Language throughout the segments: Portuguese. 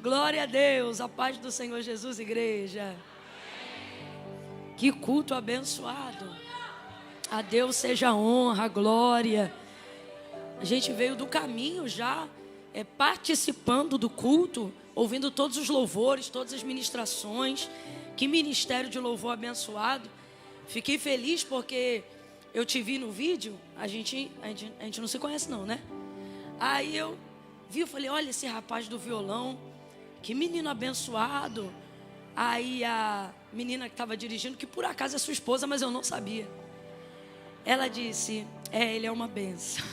Glória a Deus, a paz do Senhor Jesus, igreja. Que culto abençoado. A Deus seja a honra, a glória. A gente veio do caminho já, participando do culto, ouvindo todos os louvores, todas as ministrações. Que ministério de louvor abençoado. Fiquei feliz porque eu te vi no vídeo. A gente não se conhece não, né? Aí eu vi, eu falei, olha esse rapaz do violão, que menino abençoado. Aí a menina que estava dirigindo, que por acaso é sua esposa, mas eu não sabia, ela disse, ele é uma benção.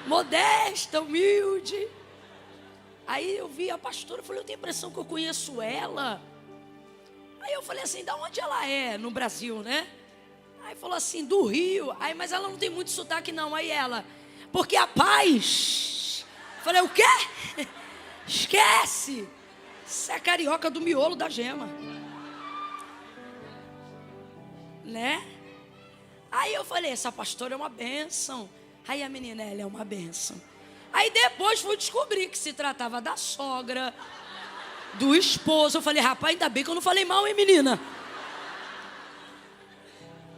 Modesta, humilde. Aí eu vi a pastora, eu falei, eu tenho a impressão que eu conheço ela. Aí eu falei assim, da onde ela é no Brasil, né? Aí falou assim, do Rio. Aí, mas ela não tem muito sotaque não. Aí ela, porque a paz. Eu falei, o quê? Esquece. Você é carioca do miolo da gema, né? Aí eu falei, essa pastora é uma bênção. Aí a menina, ela é uma bênção. Aí depois fui descobrir que se tratava da sogra, do esposo. Eu falei, rapaz, ainda bem que eu não falei mal, hein, menina?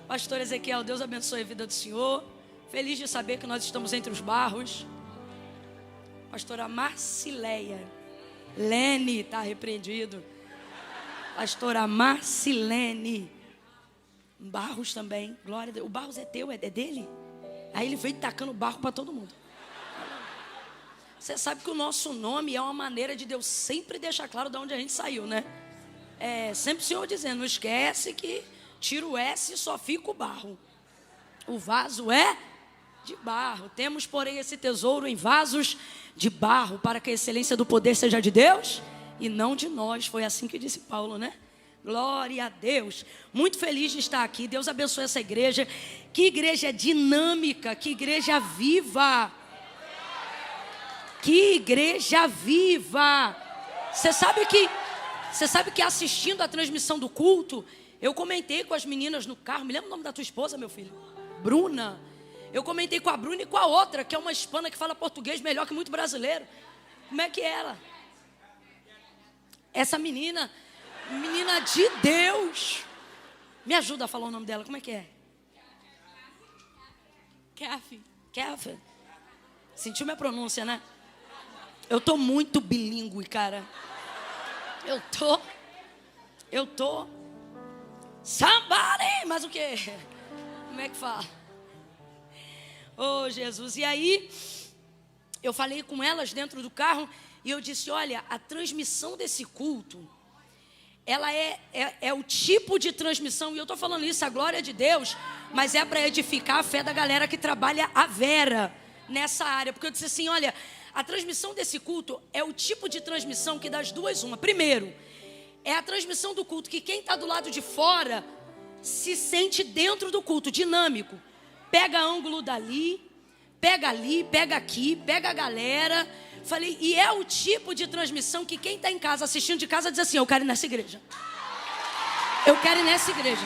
Pastor Ezequiel, Deus abençoe a vida do senhor. Feliz de saber que nós estamos entre os barros. Pastora Marcileia. Lene, está repreendido. Pastora Marcilene. Barros também, glória a Deus. O Barros é teu, é dele? Aí ele veio tacando barro para todo mundo. Você sabe que o nosso nome é uma maneira de Deus sempre deixar claro de onde a gente saiu, né? Sempre o Senhor dizendo, não esquece que tira o S e só fica o barro. O vaso é de barro. Temos, porém, esse tesouro em vasos de barro, para que a excelência do poder seja de Deus e não de nós. Foi assim que disse Paulo, né? Glória a Deus. Muito feliz de estar aqui. Deus abençoe essa igreja. Que igreja dinâmica, que igreja viva. Que igreja viva. Você sabe que assistindo a transmissão do culto, eu comentei com as meninas no carro. Me lembra o nome da tua esposa, meu filho? Bruna. Eu comentei com a Bruna e com a outra, que é uma hispana que fala português melhor que muito brasileiro. Como é que é ela? Essa menina de Deus. Me ajuda a falar o nome dela, como é que é? Kathy. Sentiu minha pronúncia, né? Eu tô muito bilíngue, cara. Eu tô. Somebody, mas o quê? Como é que fala? Oh, Jesus. E aí, eu falei com elas dentro do carro e eu disse, olha, a transmissão desse culto, ela é o tipo de transmissão, e eu estou falando isso, a glória de Deus, mas é para edificar a fé da galera que trabalha a vera nessa área. Porque eu disse assim, olha, a transmissão desse culto é o tipo de transmissão que das duas uma. Primeiro, é a transmissão do culto que quem está do lado de fora se sente dentro do culto, dinâmico. Pega ângulo dali, pega ali, pega aqui, pega a galera. Falei, e é o tipo de transmissão que quem está em casa, assistindo de casa, diz assim, eu quero ir nessa igreja. Eu quero ir nessa igreja.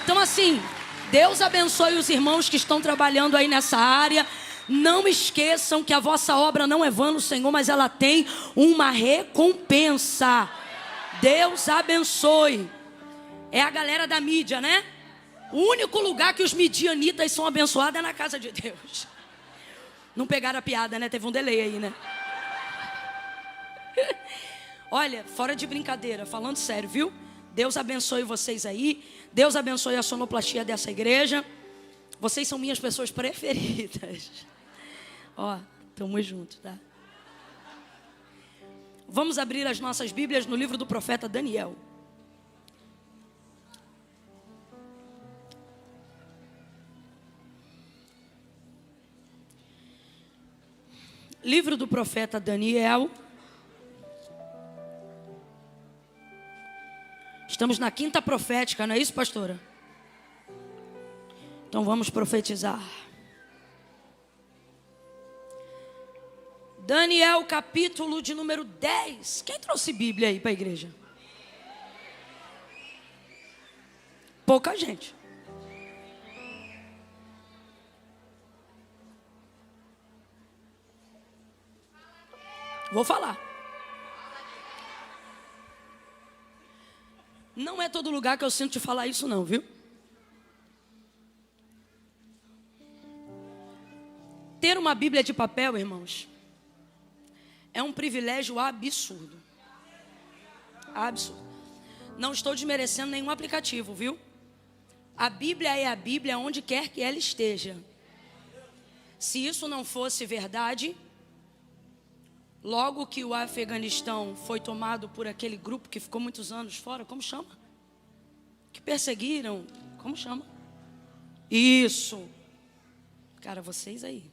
Então assim, Deus abençoe os irmãos que estão trabalhando aí nessa área. Não esqueçam que a vossa obra não é vã no Senhor, mas ela tem uma recompensa. Deus abençoe. É a galera da mídia, né? O único lugar que os midianitas são abençoados é na casa de Deus. Não pegaram a piada, né? Teve um delay aí, né? Olha, fora de brincadeira, falando sério, viu? Deus abençoe vocês aí. Deus abençoe a sonoplastia dessa igreja. Vocês são minhas pessoas preferidas. Ó, tamo junto, tá? Vamos abrir as nossas Bíblias no livro do profeta Daniel. Livro do profeta Daniel. Estamos na quinta profética, não é isso, pastora? Então vamos profetizar. Daniel, capítulo de número 10. Quem trouxe Bíblia aí para a igreja? Pouca gente. Vou falar. Não é todo lugar que eu sinto te falar isso não, viu? Ter uma Bíblia de papel, irmãos, é um privilégio absurdo. Absurdo. Não estou desmerecendo nenhum aplicativo, viu? A Bíblia é a Bíblia onde quer que ela esteja. Se isso não fosse verdade, logo que o Afeganistão foi tomado por aquele grupo que ficou muitos anos fora, como chama? Que perseguiram, como chama? Isso. Cara, vocês aí,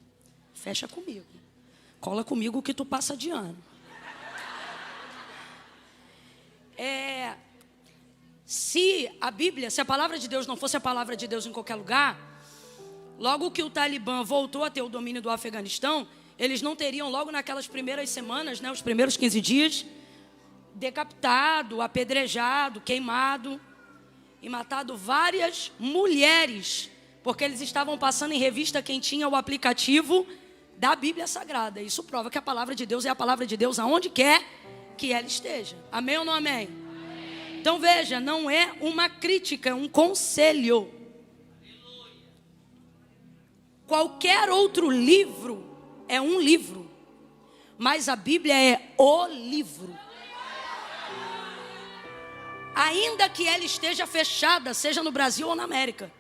fecha comigo. Cola comigo que tu passa de ano. Se a Bíblia, se a palavra de Deus não fosse a palavra de Deus em qualquer lugar, logo que o Talibã voltou a ter o domínio do Afeganistão, eles não teriam logo naquelas primeiras semanas, né, os primeiros 15 dias, decapitado, apedrejado, queimado e matado várias mulheres, porque eles estavam passando em revista quem tinha o aplicativo da Bíblia Sagrada. Isso prova que a palavra de Deus é a palavra de Deus aonde quer que ela esteja. Amém ou não amém? Então veja, não é uma crítica, é um conselho. Qualquer outro livro é um livro, mas a Bíblia é o livro. Ainda que ela esteja fechada, seja no Brasil ou na América,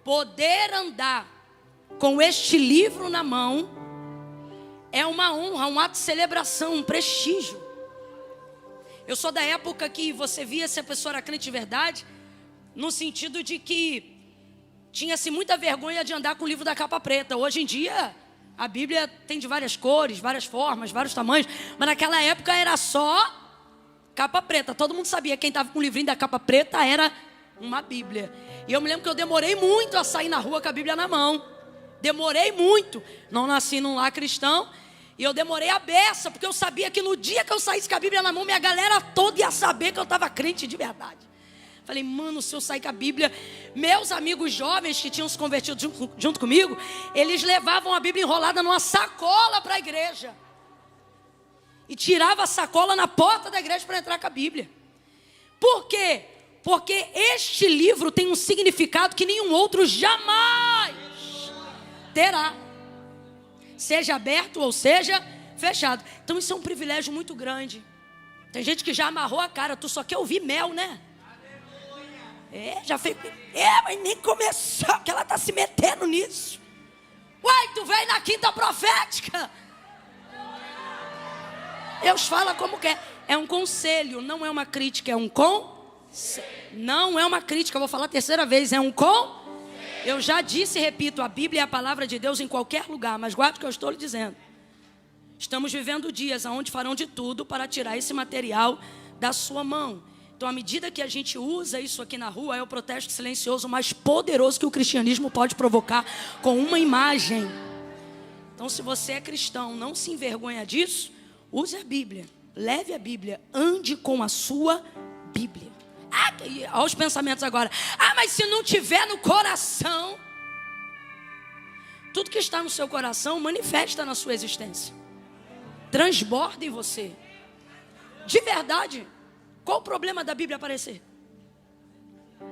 poder andar com este livro na mão é uma honra, um ato de celebração, um prestígio. Eu sou da época que você via se a pessoa era crente de verdade, no sentido de que tinha-se muita vergonha de andar com o livro da capa preta. Hoje em dia, a Bíblia tem de várias cores, várias formas, vários tamanhos, mas naquela época era só capa preta. Todo mundo sabia que quem estava com o livrinho da capa preta era uma Bíblia. E eu me lembro que eu demorei muito a sair na rua com a Bíblia na mão. Demorei muito. Não nasci num lar cristão. E eu demorei a beça, porque eu sabia que no dia que eu saísse com a Bíblia na mão, minha galera toda ia saber que eu estava crente de verdade. Falei, mano, se eu sair com a Bíblia... Meus amigos jovens que tinham se convertido junto comigo, eles levavam a Bíblia enrolada numa sacola para a igreja. E tirava a sacola na porta da igreja para entrar com a Bíblia. Por quê? Porque este livro tem um significado que nenhum outro jamais terá. Seja aberto ou seja fechado. Então isso é um privilégio muito grande. Tem gente que já amarrou a cara. Tu só quer ouvir mel, né? Já fez. Mas nem começou, que ela está se metendo nisso. Uai, tu vem na quinta profética. Deus fala como quer. É um conselho, não é uma crítica. É um não é uma crítica, eu vou falar a terceira vez. É um Eu já disse e repito, a Bíblia é a palavra de Deus em qualquer lugar, mas guarde o que eu estou lhe dizendo. Estamos vivendo dias onde farão de tudo para tirar esse material da sua mão. Então, à medida que a gente usa isso aqui na rua, é o protesto silencioso mais poderoso que o cristianismo pode provocar com uma imagem. Então, se você é cristão, não se envergonha disso, use a Bíblia, leve a Bíblia, ande com a sua Bíblia. Olha os pensamentos agora. Mas se não tiver no coração, tudo que está no seu coração manifesta na sua existência, transborda em você. De verdade. Qual o problema da Bíblia aparecer?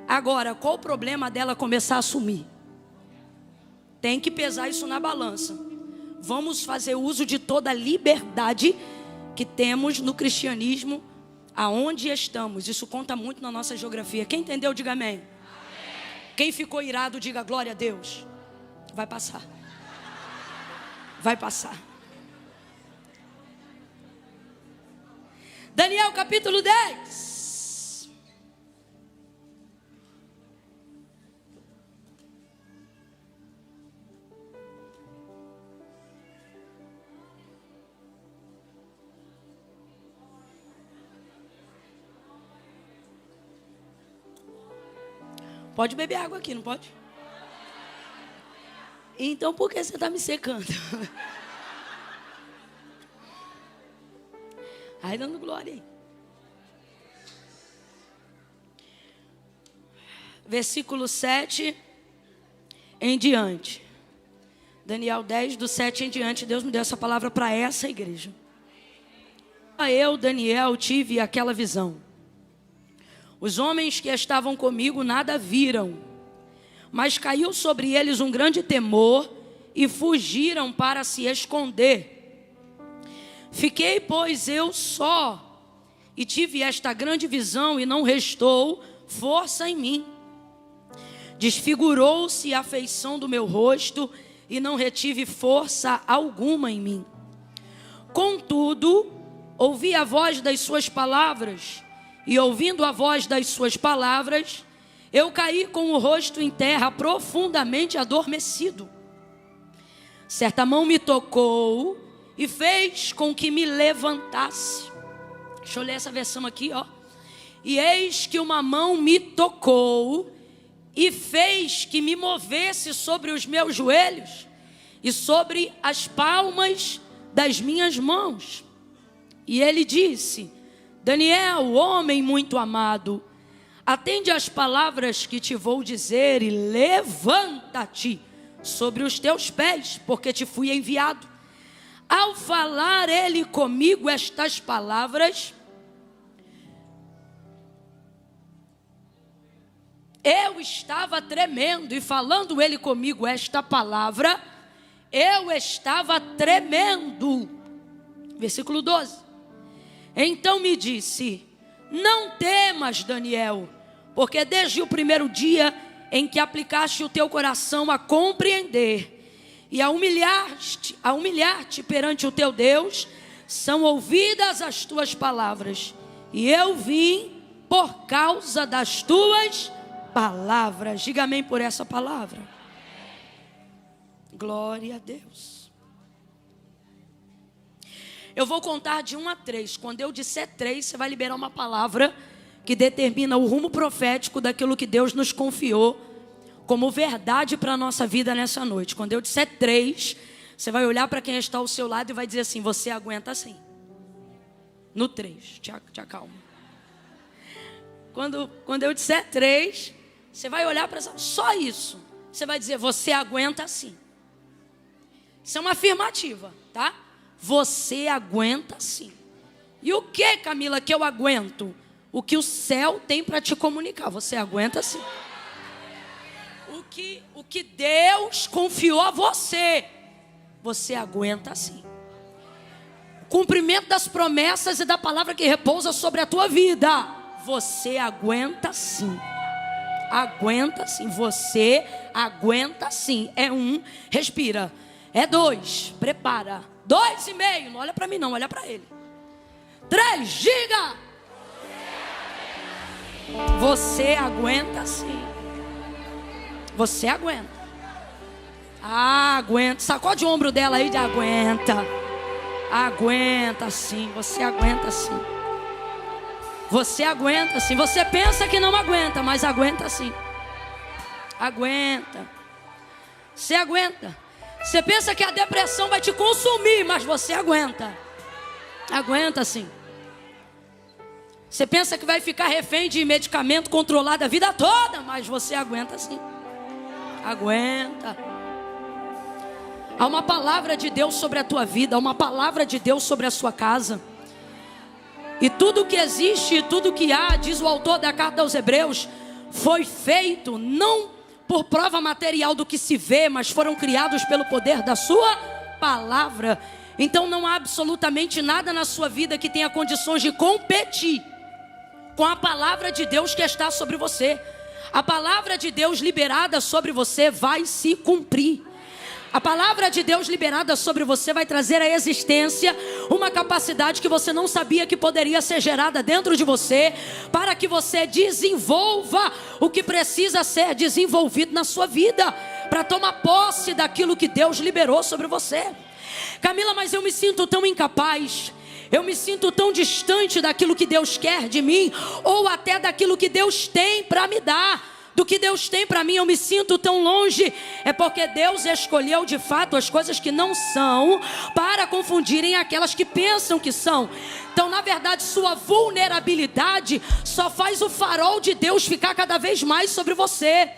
Agora, qual o problema dela começar a sumir? Tem que pesar isso na balança. Vamos fazer uso de toda a liberdade que temos no cristianismo, aonde estamos. Isso conta muito na nossa geografia. Quem entendeu, diga amém. Amém. Quem ficou irado, diga glória a Deus. Vai passar. Vai passar. Daniel capítulo 10. Pode beber água aqui, não pode? Então por que você está me secando? Aí dando glória aí. Versículo 7 em diante. Daniel 10, do 7 em diante. Deus me deu essa palavra para essa igreja. Eu, Daniel, tive aquela visão. Os homens que estavam comigo nada viram, mas caiu sobre eles um grande temor e fugiram para se esconder. Fiquei, pois, eu só, e tive esta grande visão, e não restou força em mim. Desfigurou-se a feição do meu rosto, e não retive força alguma em mim. Contudo, ouvi a voz das suas palavras, e ouvindo a voz das suas palavras, eu caí com o rosto em terra, profundamente adormecido. Certa mão me tocou e fez com que me levantasse. Deixa eu ler essa versão aqui, ó. E eis que uma mão me tocou e fez que me movesse sobre os meus joelhos e sobre as palmas das minhas mãos. E ele disse: Daniel, homem muito amado, atende às palavras que te vou dizer e levanta-te sobre os teus pés, porque te fui enviado. Ao falar ele comigo estas palavras, eu estava tremendo, e falando ele comigo esta palavra, eu estava tremendo. Versículo 12. Então me disse: não temas, Daniel, porque desde o primeiro dia em que aplicaste o teu coração a compreender e a humilhar-te perante o teu Deus, são ouvidas as tuas palavras, e eu vim por causa das tuas palavras. Diga amém por essa palavra. Glória a Deus. Eu vou contar de 1 a 3. Quando eu disser 3, você vai liberar uma palavra que determina o rumo profético daquilo que Deus nos confiou como verdade para a nossa vida nessa noite. Quando eu disser 3, você vai olhar para quem está ao seu lado e vai dizer assim: você aguenta assim. No 3, te acalma. Quando eu disser 3, você vai olhar para só isso. Você vai dizer: você aguenta assim. Isso é uma afirmativa, tá? Você aguenta sim. E o que, Camila, que eu aguento? O que o céu tem para te comunicar. Você aguenta sim. O que Deus confiou a você, você aguenta sim. O cumprimento das promessas e da palavra que repousa sobre a tua vida, você aguenta sim. Aguenta sim. Você aguenta sim. É 1, respira. É 2, prepara. 2,5, não olha para mim não, olha para ele. 3, diga. Você aguenta sim. Você aguenta. Aguenta. Sacode o ombro dela aí de aguenta. Aguenta sim. Você aguenta sim. Você aguenta sim. Você pensa que não aguenta, mas aguenta sim. Aguenta. Você aguenta. Você pensa que a depressão vai te consumir, mas você aguenta. Aguenta sim. Você pensa que vai ficar refém de medicamento controlado a vida toda, mas você aguenta sim. Aguenta. Há uma palavra de Deus sobre a tua vida, há uma palavra de Deus sobre a sua casa. E tudo que existe, tudo que há, diz o autor da carta aos Hebreus, foi feito não por prova material do que se vê, mas foram criados pelo poder da sua palavra. Então não há absolutamente nada na sua vida que tenha condições de competir com a palavra de Deus que está sobre você. A palavra de Deus liberada sobre você vai se cumprir. A palavra de Deus liberada sobre você vai trazer à existência uma capacidade que você não sabia que poderia ser gerada dentro de você, para que você desenvolva o que precisa ser desenvolvido na sua vida, para tomar posse daquilo que Deus liberou sobre você. Camila, mas eu me sinto tão incapaz, eu me sinto tão distante daquilo que Deus quer de mim, ou até daquilo que Deus tem para me dar. do que Deus tem para mim, eu me sinto tão longe, é porque Deus escolheu de fato as coisas que não são para confundirem aquelas que pensam que são. Então, na verdade, sua vulnerabilidade só faz o farol de Deus ficar cada vez mais sobre você.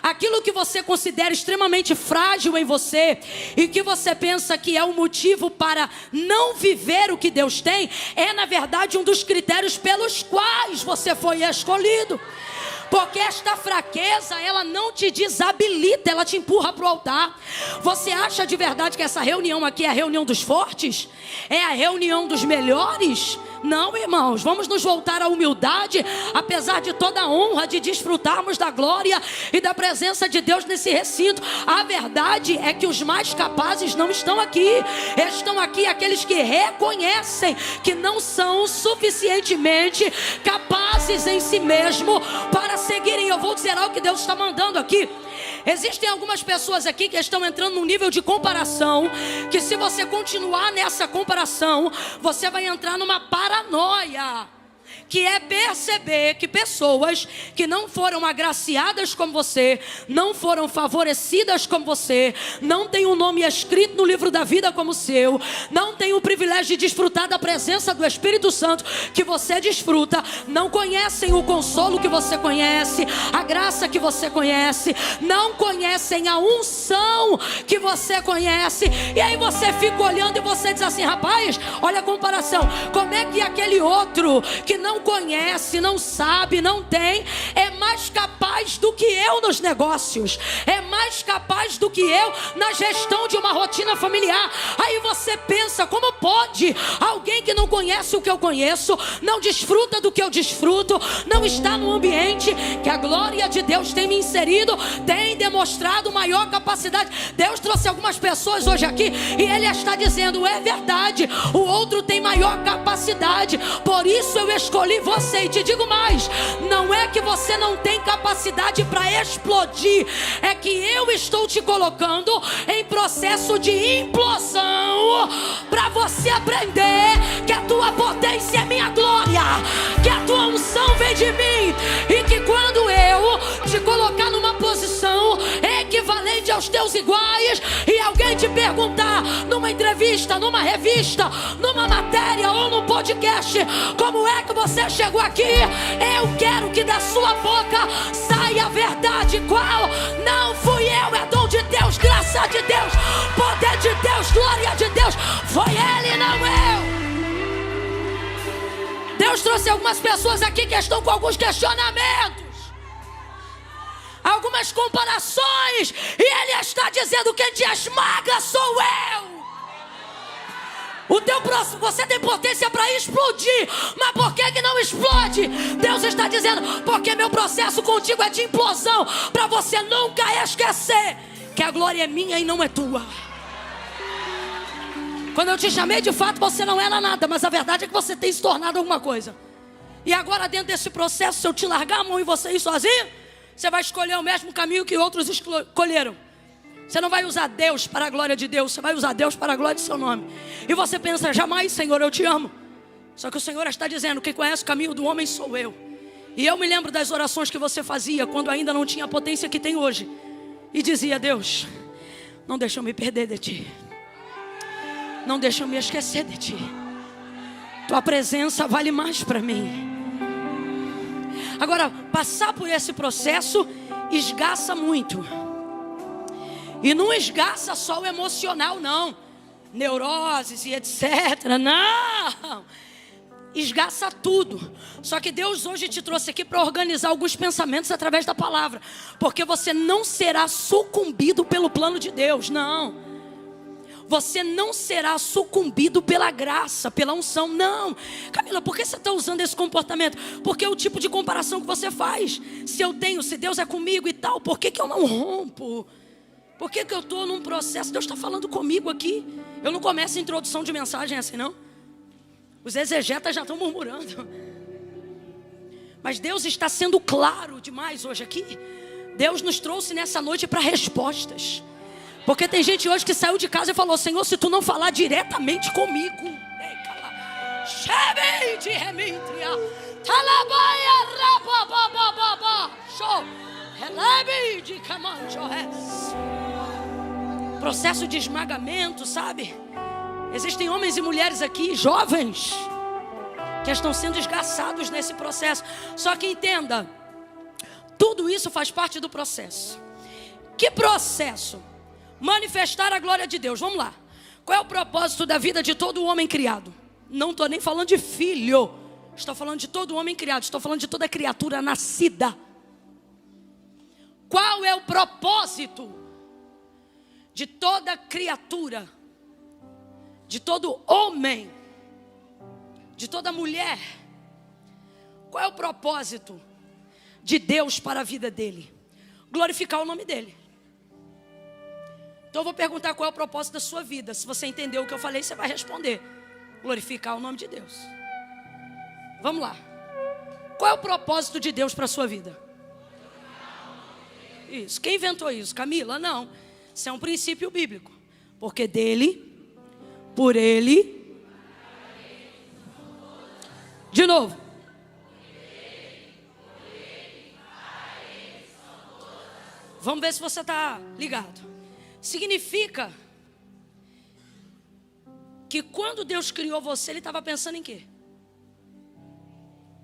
Aquilo que você considera extremamente frágil em você e que você pensa que é um motivo para não viver o que Deus tem, é na verdade um dos critérios pelos quais você foi escolhido. Porque esta fraqueza, ela não te desabilita, ela te empurra para o altar. Você acha de verdade que essa reunião aqui é a reunião dos fortes? É a reunião dos melhores? Não, irmãos, vamos nos voltar à humildade, apesar de toda a honra de desfrutarmos da glória e da presença de Deus nesse recinto. A verdade é que os mais capazes não estão aqui. Estão aqui aqueles que reconhecem que não são suficientemente capazes em si mesmo para seguirem. Eu vou dizer algo que Deus está mandando aqui. Existem algumas pessoas aqui que estão entrando num nível de comparação, que se você continuar nessa comparação, você vai entrar numa paranoia, que é perceber que pessoas que não foram agraciadas como você, não foram favorecidas como você, não têm um nome escrito no livro da vida como o seu, não têm o privilégio de desfrutar da presença do Espírito Santo que você desfruta, não conhecem o consolo que você conhece, a graça que você conhece, não conhecem a unção que você conhece. E aí você fica olhando e você diz assim: rapaz, olha a comparação, como é que aquele outro que não conhece, não sabe, não tem, é mais capaz do que eu nos negócios, é mais capaz do que eu na gestão de uma rotina familiar. Aí você pensa: como pode alguém que não conhece o que eu conheço, não desfruta do que eu desfruto, não está no ambiente que a glória de Deus tem me inserido, tem demonstrado maior capacidade? Deus trouxe algumas pessoas hoje aqui e Ele está dizendo: é verdade, o outro tem maior capacidade, por isso eu escolhi você. E te digo mais, não é que você não tem capacidade para explodir, é que eu estou te colocando em processo de implosão, para você aprender que a tua potência é minha glória, que a tua unção vem de mim, e que quando eu te colocar numa posição equivalente aos teus iguais, e alguém te perguntar numa entrevista, numa revista, numa matéria ou num podcast: como é que você chegou aqui? Eu quero que da sua boca saia a verdade. Qual? Não fui eu, é dom de Deus, graça de Deus, poder de Deus, glória de Deus. Foi Ele, não eu. Deus trouxe algumas pessoas aqui que estão com alguns questionamentos, algumas comparações, e Ele está dizendo: quem te esmaga sou eu. O teu próximo, você tem potência para explodir, mas por que não explode? Deus está dizendo: porque meu processo contigo é de implosão, para você nunca esquecer que a glória é minha e não é tua. Quando eu te chamei, de fato você não era nada, mas a verdade é que você tem se tornado alguma coisa. E agora, dentro desse processo, se eu te largar a mão e você ir sozinho, você vai escolher o mesmo caminho que outros escolheram. Você não vai usar Deus para a glória de Deus, você vai usar Deus para a glória de seu nome. E você pensa: jamais, Senhor, eu te amo. Só que o Senhor está dizendo: quem conhece o caminho do homem sou eu. E eu me lembro das orações que você fazia quando ainda não tinha a potência que tem hoje, e dizia: Deus, não deixa eu me perder de ti, não deixa eu me esquecer de ti, tua presença vale mais para mim. Agora, passar por esse processo esgaça muito. E não esgaça só o emocional, não. Neuroses e etc. Não. Esgaça tudo. Só que Deus hoje te trouxe aqui para organizar alguns pensamentos através da palavra. Porque você não será sucumbido pelo plano de Deus, não. Você não será sucumbido pela graça, pela unção, não. Camila, por que você está usando esse comportamento? Porque é o tipo de comparação que você faz. Se eu tenho, se Deus é comigo e tal, por que eu não rompo? Por que eu estou num processo? Deus está falando comigo aqui. Eu não começo a introdução de mensagem assim, não. Os exegetas já estão murmurando. Mas Deus está sendo claro demais hoje aqui. Deus nos trouxe nessa noite para respostas. Porque tem gente hoje que saiu de casa e falou: Senhor, se tu não falar diretamente comigo, Processo de esmagamento, sabe? Existem homens e mulheres aqui, jovens, que estão sendo esgaçados nesse processo. Só que entenda, tudo isso faz parte do processo. Que processo? Manifestar a glória de Deus. Vamos lá. Qual é o propósito da vida de todo homem criado? Não estou nem falando de filho. Estou falando de todo homem criado. Estou falando de toda criatura nascida. Qual é o propósito de toda criatura, de todo homem, de toda mulher? Qual é o propósito de Deus para a vida dele? Glorificar o nome dele. Então eu vou perguntar qual é o propósito da sua vida. Se você entendeu o que eu falei, você vai responder: glorificar o nome de Deus. Vamos lá. Qual é o propósito de Deus para a sua vida? Isso. Quem inventou isso? Camila? Não. Isso é um princípio bíblico. Porque dele, por ele. De novo. Vamos ver se você está ligado. Significa que quando Deus criou você, Ele estava pensando em quê?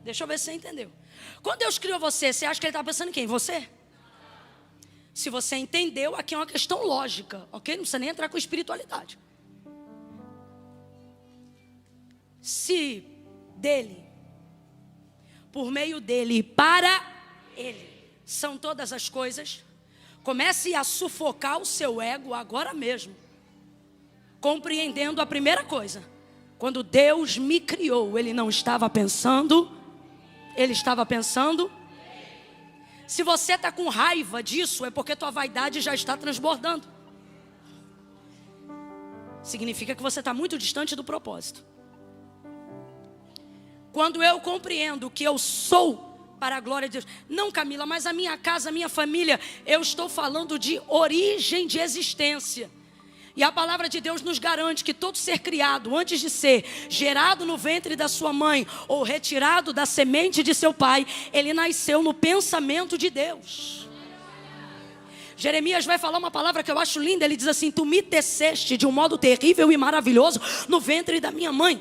Deixa eu ver se você entendeu. Quando Deus criou você, você acha que Ele estava pensando em quem? Você? Se você entendeu, aqui é uma questão lógica, ok? Não precisa nem entrar com espiritualidade. Se dele, por meio dele e para ele, são todas as coisas, comece a sufocar o seu ego agora mesmo, compreendendo a primeira coisa: quando Deus me criou, Ele não estava pensando, Ele estava pensando. Se você está com raiva disso, é porque tua vaidade já está transbordando. Significa que você está muito distante do propósito. Quando eu compreendo que eu sou para a glória de Deus. Não, Camila, mas a minha casa, a minha família, eu estou falando de origem de existência. E a palavra de Deus nos garante que todo ser criado, antes de ser gerado no ventre da sua mãe ou retirado da semente de seu pai, ele nasceu no pensamento de Deus. Jeremias vai falar uma palavra que eu acho linda. Ele diz assim: tu me teceste de um modo terrível e maravilhoso no ventre da minha mãe.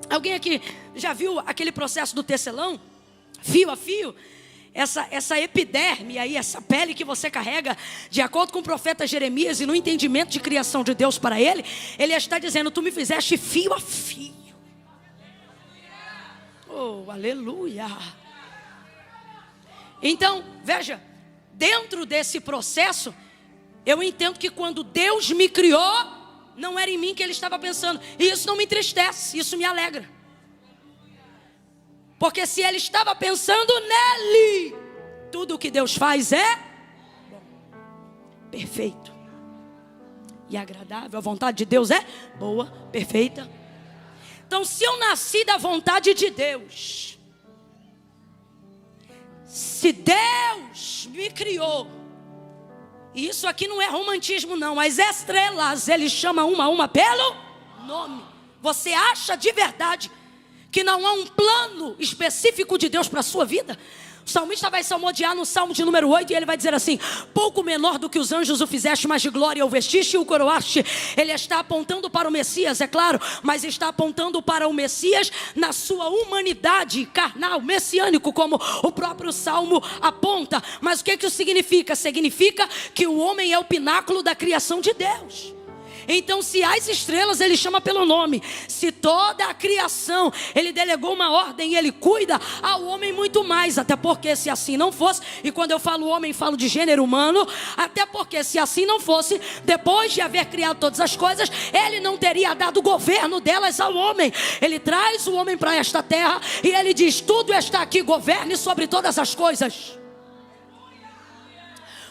Alguém aqui já viu aquele processo do tecelão? Fio a fio? Essa epiderme aí, essa pele que você carrega, de acordo com o profeta Jeremias e no entendimento de criação de Deus para ele, ele está dizendo: tu me fizeste fio a fio. Oh, aleluia. Então, veja, dentro desse processo, eu entendo que quando Deus me criou, não era em mim que Ele estava pensando. E isso não me entristece, isso me alegra. Porque se Ele estava pensando nele, tudo o que Deus faz é bom, perfeito e agradável. A vontade de Deus é boa, perfeita. Então, se eu nasci da vontade de Deus, se Deus me criou, e isso aqui não é romantismo não, as estrelas Ele chama uma a uma pelo nome. Você acha de verdade que não há um plano específico de Deus para a sua vida? O salmista vai salmodiar no Salmo de número 8 e ele vai dizer assim: pouco menor do que os anjos o fizeste, mas de glória o vestiste e o coroaste. Ele está apontando para o Messias, é claro, mas está apontando para o Messias na sua humanidade carnal, messiânico, como o próprio Salmo aponta. Mas o que isso significa? Significa que o homem é o pináculo da criação de Deus. Então, se as estrelas Ele chama pelo nome, se toda a criação Ele delegou uma ordem e Ele cuida, ao homem muito mais. Até porque se assim não fosse, e quando eu falo homem, falo de gênero humano, até porque se assim não fosse, depois de haver criado todas as coisas, Ele não teria dado o governo delas ao homem. Ele traz o homem para esta terra e Ele diz: tudo está aqui, governe sobre todas as coisas.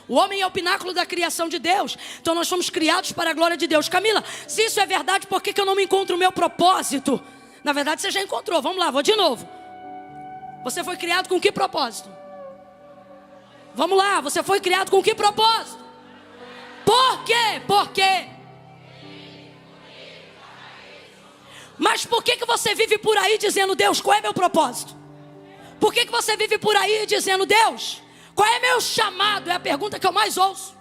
O homem é o pináculo da criação de Deus. Então nós fomos criados para a glória de Deus. Camila, se isso é verdade, por que eu não me encontro o meu propósito? Na verdade você já encontrou. Vamos lá, vou de novo. Você foi criado com que propósito? Vamos lá, você foi criado com que propósito? Por quê? Por quê? Mas por que você vive por aí dizendo: Deus, qual é meu propósito? Por que você vive por aí dizendo: Deus, Qual é meu chamado? É a pergunta que eu mais ouço.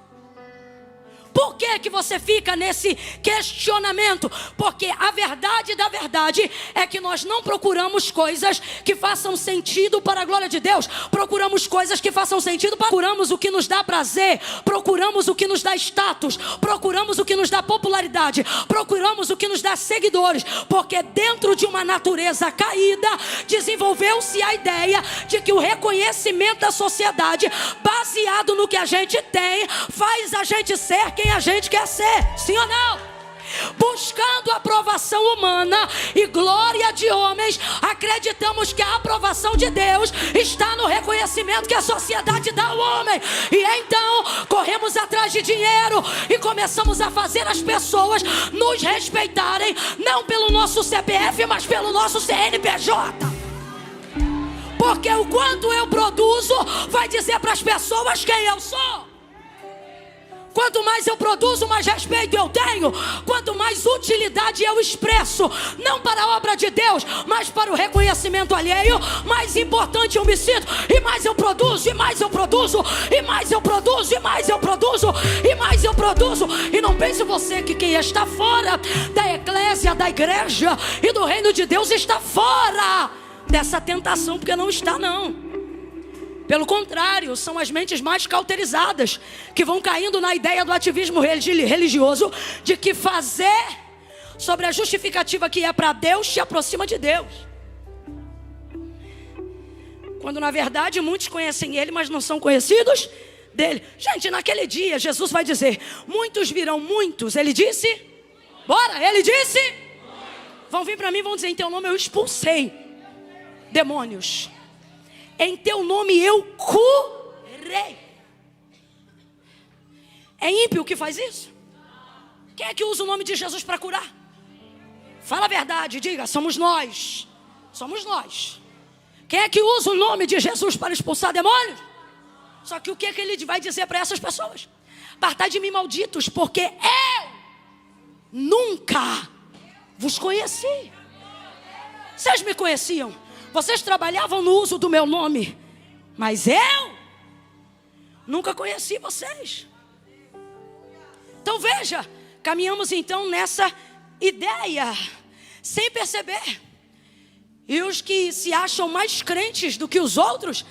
Por que você fica nesse questionamento? Porque a verdade da verdade é que nós não procuramos coisas que façam sentido para a glória de Deus. Procuramos coisas que façam sentido. Procuramos o que nos dá prazer. Procuramos o que nos dá status. Procuramos o que nos dá popularidade. Procuramos o que nos dá seguidores. Porque dentro de uma natureza caída, desenvolveu-se a ideia de que o reconhecimento da sociedade, baseado no que a gente tem, faz a gente ser quem a gente quer ser, sim ou não? Buscando a aprovação humana e glória de homens, acreditamos que a aprovação de Deus está no reconhecimento que a sociedade dá ao homem. E então corremos atrás de dinheiro e começamos a fazer as pessoas nos respeitarem, não pelo nosso CPF, mas pelo nosso CNPJ. Porque o quanto eu produzo vai dizer para as pessoas quem eu sou. Quanto mais eu produzo, mais respeito eu tenho. Quanto mais utilidade eu expresso, não para a obra de Deus, mas para o reconhecimento alheio, mais importante eu me sinto. E mais eu produzo, e mais eu produzo, e mais eu produzo, e mais eu produzo, e mais eu produzo. E não pense você que quem está fora da eclésia, da igreja e do reino de Deus está fora dessa tentação, porque não está, não. Pelo contrário, são as mentes mais cauterizadas que vão caindo na ideia do ativismo religioso, de que fazer sobre a justificativa que é para Deus te aproxima de Deus. Quando na verdade muitos conhecem Ele, mas não são conhecidos dele. Gente, naquele dia Jesus vai dizer: muitos virão muitos. Ele disse? Bora, ele disse? Vão vir para mim e vão dizer: em teu nome eu expulsei demônios. Em teu nome eu curei. É ímpio que faz isso? Quem é que usa o nome de Jesus para curar? Fala a verdade, diga: somos nós. Somos nós. Quem é que usa o nome de Jesus para expulsar demônios? Só que o que é que ele vai dizer para essas pessoas? Apartai de mim, malditos, porque eu nunca vos conheci. Vocês me conheciam. Vocês trabalhavam no uso do meu nome, mas eu nunca conheci vocês. Então veja, caminhamos então nessa ideia, sem perceber. E os que se acham mais crentes do que os outros,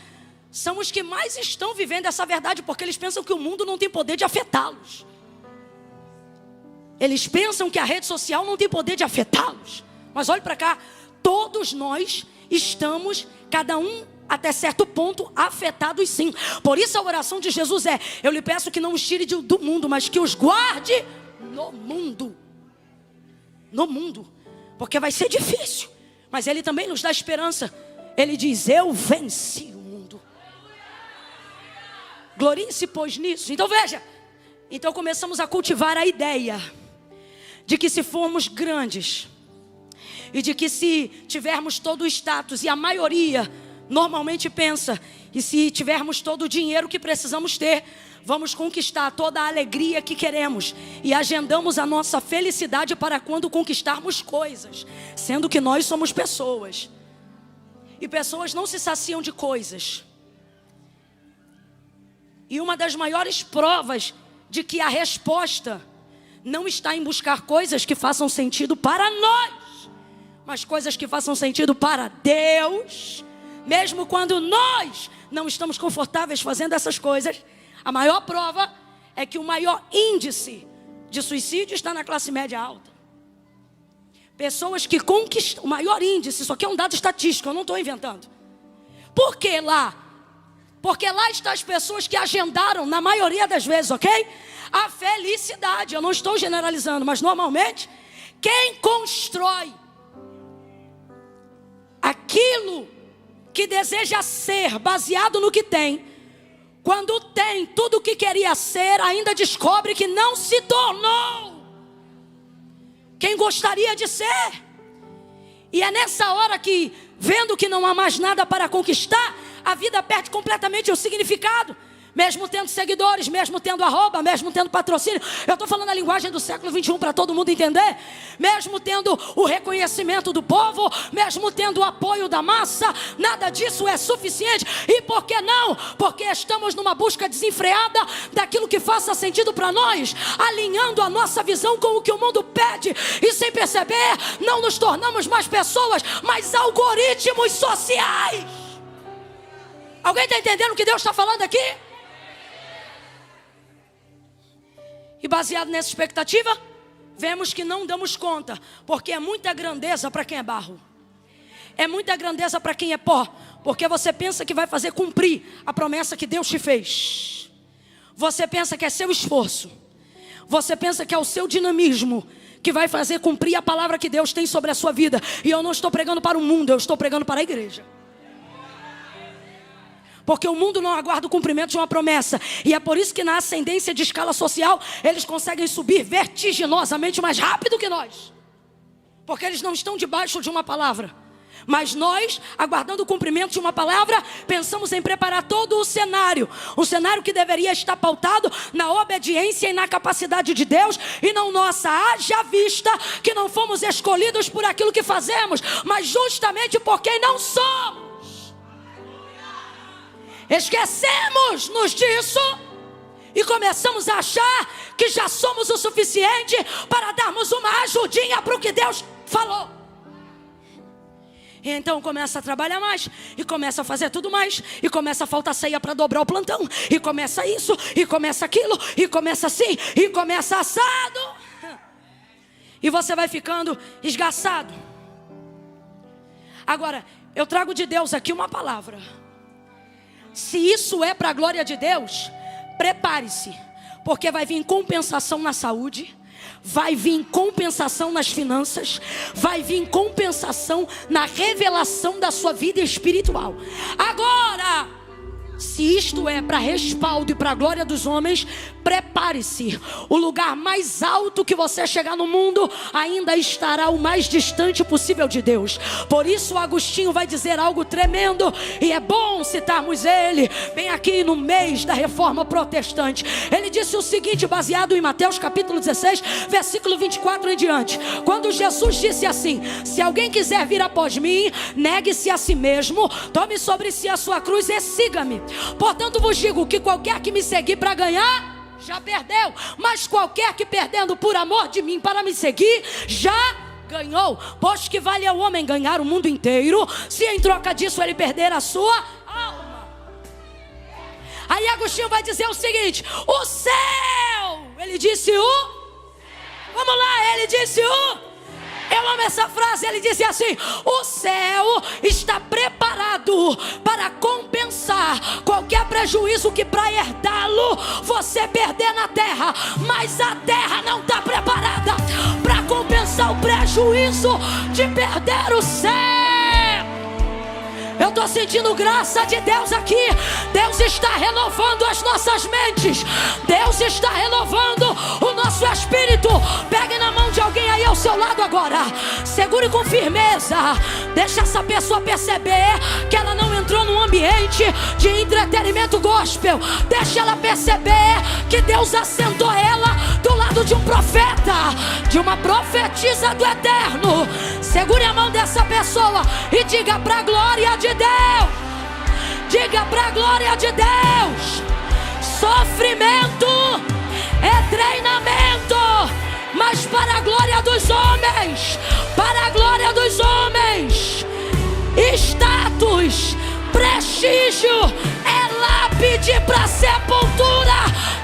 são os que mais estão vivendo essa verdade, porque eles pensam que o mundo não tem poder de afetá-los. Eles pensam que a rede social não tem poder de afetá-los. Mas olhe para cá, todos nós estamos, cada um até certo ponto, afetados sim. Por isso a oração de Jesus é: eu lhe peço que não os tire do mundo, mas que os guarde no mundo. No mundo. Porque vai ser difícil, mas Ele também nos dá esperança. Ele diz: eu venci o mundo. Glorie-se, pois, nisso. Então veja, então começamos a cultivar a ideia de que se formos grandes, e de que se tivermos todo o status, e a maioria normalmente pensa, e se tivermos todo o dinheiro que precisamos ter, vamos conquistar toda a alegria que queremos. E agendamos a nossa felicidade para quando conquistarmos coisas, sendo que nós somos pessoas. E pessoas não se saciam de coisas. E uma das maiores provas de que a resposta não está em buscar coisas que façam sentido para nós, mas coisas que façam sentido para Deus, mesmo quando nós não estamos confortáveis fazendo essas coisas. A maior prova é que o maior índice de suicídio está na classe média alta. Pessoas que conquistam, o maior índice, isso aqui é um dado estatístico, eu não estou inventando. Por que lá? Porque lá estão as pessoas que agendaram, na maioria das vezes, ok? A felicidade. Eu não estou generalizando, mas normalmente quem constrói aquilo que deseja ser, baseado no que tem, quando tem tudo o que queria ser, ainda descobre que não se tornou quem gostaria de ser. E é nessa hora que, vendo que não há mais nada para conquistar, a vida perde completamente o significado. mesmo tendo seguidores, mesmo tendo arroba, mesmo tendo patrocínio. Eu estou falando a linguagem do século 21 para todo mundo entender. Mesmo tendo o reconhecimento do povo, mesmo tendo o apoio da massa, nada disso é suficiente. E por que não? Porque estamos numa busca desenfreada daquilo que faça sentido para nós, alinhando a nossa visão com o que o mundo pede. E sem perceber, não nos tornamos mais pessoas, mas algoritmos sociais. Alguém está entendendo o que Deus está falando aqui? E baseado nessa expectativa, vemos que não damos conta, porque é muita grandeza para quem é barro. É muita grandeza para quem é pó, porque você pensa que vai fazer cumprir a promessa que Deus te fez. Você pensa que é seu esforço. Você pensa que é o seu dinamismo que vai fazer cumprir a palavra que Deus tem sobre a sua vida. E eu não estou pregando para o mundo, eu estou pregando para a igreja. Porque o mundo não aguarda o cumprimento de uma promessa. E é por isso que na ascendência de escala social, eles conseguem subir vertiginosamente mais rápido que nós. Porque eles não estão debaixo de uma palavra. Mas nós, aguardando o cumprimento de uma palavra, pensamos em preparar todo o cenário. Um cenário que deveria estar pautado na obediência e na capacidade de Deus. E não nossa, haja vista que não fomos escolhidos por aquilo que fazemos, mas justamente por quem não somos. Esquecemos-nos disso e começamos a achar que já somos o suficiente para darmos uma ajudinha para o que Deus falou. E então começa a trabalhar mais, e começa a fazer tudo mais, e começa a faltar ceia para dobrar o plantão, e começa isso, e começa aquilo, e começa assim, e começa assado. E você vai ficando esgaçado. Agora, eu trago de Deus aqui uma palavra. Se isso é para a glória de Deus, prepare-se, porque vai vir compensação na saúde, vai vir compensação nas finanças, vai vir compensação na revelação da sua vida espiritual. Agora, se isto é para respaldo e para a glória dos homens, prepare-se. O lugar mais alto que você chegar no mundo ainda estará o mais distante possível de Deus. Por isso Agostinho vai dizer algo tremendo, e é bom citarmos ele bem aqui no mês da Reforma Protestante. Ele disse o seguinte, baseado em Mateus capítulo 16, versículo 24 em diante. Quando Jesus disse assim: se alguém quiser vir após mim, negue-se a si mesmo, tome sobre si a sua cruz e siga-me. Portanto vos digo que qualquer que me seguir para ganhar, já perdeu, mas qualquer que perdendo por amor de mim para me seguir, já ganhou. Pois que vale ao homem ganhar o mundo inteiro, se em troca disso ele perder a sua alma. Aí Agostinho vai dizer o seguinte: o céu, ele disse vamos lá, ele disse eu amo essa frase, ele disse assim: o céu está preparado para compensar qualquer prejuízo que para herdá-lo você perder na terra. Mas a terra não está preparada para compensar o prejuízo de perder o céu. Eu estou sentindo graça de Deus aqui. Deus está renovando as nossas mentes. Deus está renovando o nosso espírito. Pegue na mão de alguém aí ao seu lado agora. Segure com firmeza. Deixa essa pessoa perceber que ela não entrou num ambiente de entretenimento gospel. Deixa ela perceber que Deus assentou ela do lado de um profeta, de uma profetisa do eterno. Segure a mão dessa pessoa e diga para a glória de Deus. Diga para a glória de Deus. Sofrimento é treinamento, mas para a glória dos homens. Para a glória dos homens. Status, prestígio é lápide para sepultura.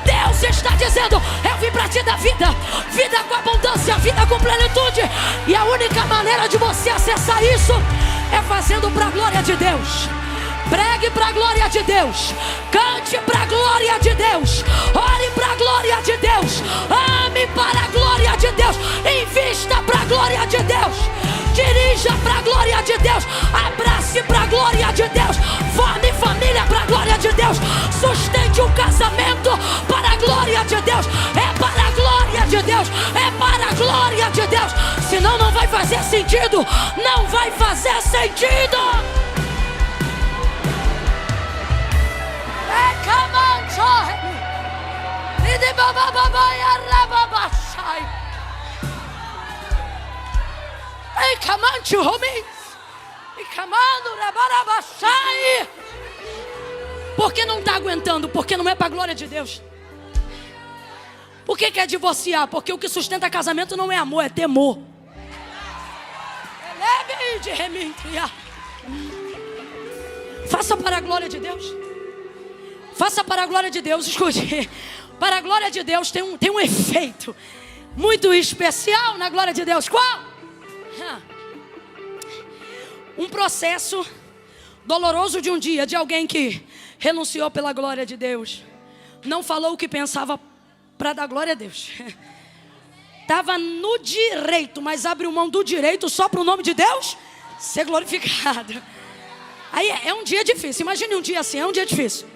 Deus está dizendo: eu vim para te dar vida, vida com abundância, vida com plenitude. E a única maneira de você acessar isso é fazendo para a glória de Deus. Pregue para a glória de Deus, cante para a glória de Deus, ore para a glória de Deus, ame para a glória de Deus, invista para a glória de Deus, dirija para a glória de Deus, abrace para a glória de Deus, forme família para a glória de Deus, sustente um casamento para a glória de Deus. É para a glória de Deus, é para a glória de Deus. Senão não vai fazer sentido, não vai fazer sentido. Come on, de bababai arababashai. Ei, camante homem. E camando rabarabashai. Por que não está aguentando? Porque não é para a glória de Deus. Por que quer divorciar? Porque o que sustenta casamento não é amor, é temor. Faça para a glória de Deus. Faça para a glória de Deus. Escute. Para a glória de Deus tem um efeito muito especial na glória de Deus. Qual? Um processo doloroso de um dia, de alguém que renunciou pela glória de Deus. Não falou o que pensava para dar glória a Deus. Estava no direito, mas abriu mão do direito só para o nome de Deus ser glorificado. Aí é um dia difícil. Imagine um dia assim, é um dia difícil.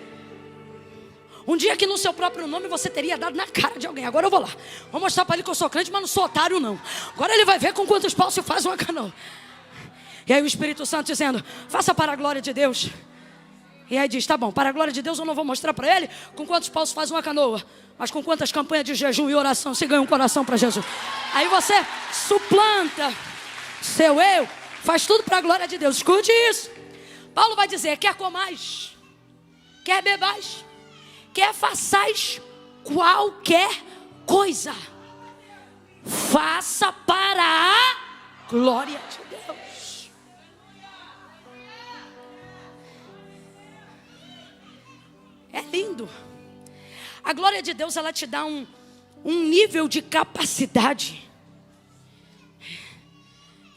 Um dia que no seu próprio nome você teria dado na cara de alguém. Agora eu vou lá. Vou mostrar para ele que eu sou crente, mas não sou otário não. Agora ele vai ver com quantos paus se faz uma canoa. E aí o Espírito Santo dizendo, faça para a glória de Deus. E aí diz, tá bom, para a glória de Deus eu não vou mostrar para ele com quantos paus se faz uma canoa, mas com quantas campanhas de jejum e oração se ganha um coração para Jesus. Aí você suplanta seu eu, faz tudo para a glória de Deus. Escute isso. Paulo vai dizer, quer comais, quer bebais, quer façais qualquer coisa, faça para a glória de Deus. É lindo. A glória de Deus, ela te dá um nível de capacidade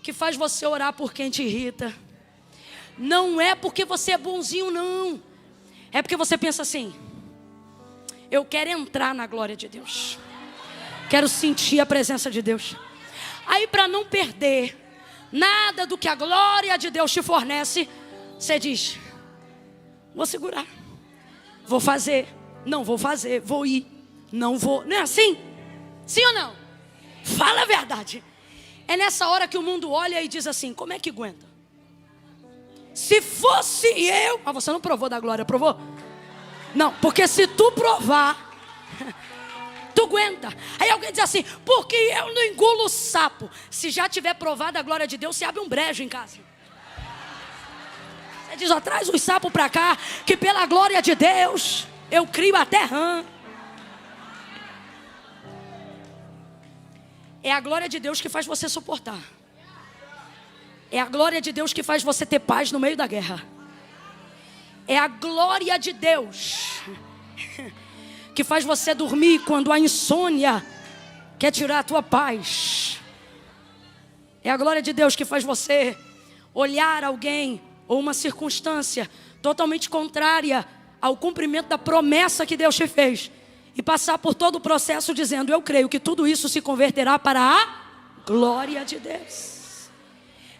que faz você orar por quem te irrita. Não é porque você é bonzinho, não. É porque você pensa assim, eu quero entrar na glória de Deus. Quero sentir a presença de Deus. Aí para não perder nada do que a glória de Deus te fornece, você diz, vou segurar. Vou fazer, não vou fazer, vou ir, não vou. Não é assim? Sim ou não? Fala a verdade. É nessa hora que o mundo olha e diz assim, como é que aguenta? Se fosse eu... Mas você não provou da glória, provou? Não, porque se tu provar, tu aguenta. Aí alguém diz assim, porque eu não engulo sapo. Se já tiver provado a glória de Deus, você abre um brejo em casa. Diz, ó, traz os sapos para cá, que pela glória de Deus, eu crio até rã. É a glória de Deus que faz você suportar. É a glória de Deus que faz você ter paz no meio da guerra. É a glória de Deus que faz você dormir quando a insônia quer tirar a tua paz. É a glória de Deus que faz você olhar alguém ou uma circunstância totalmente contrária ao cumprimento da promessa que Deus te fez e passar por todo o processo dizendo, eu creio que tudo isso se converterá para a glória de Deus.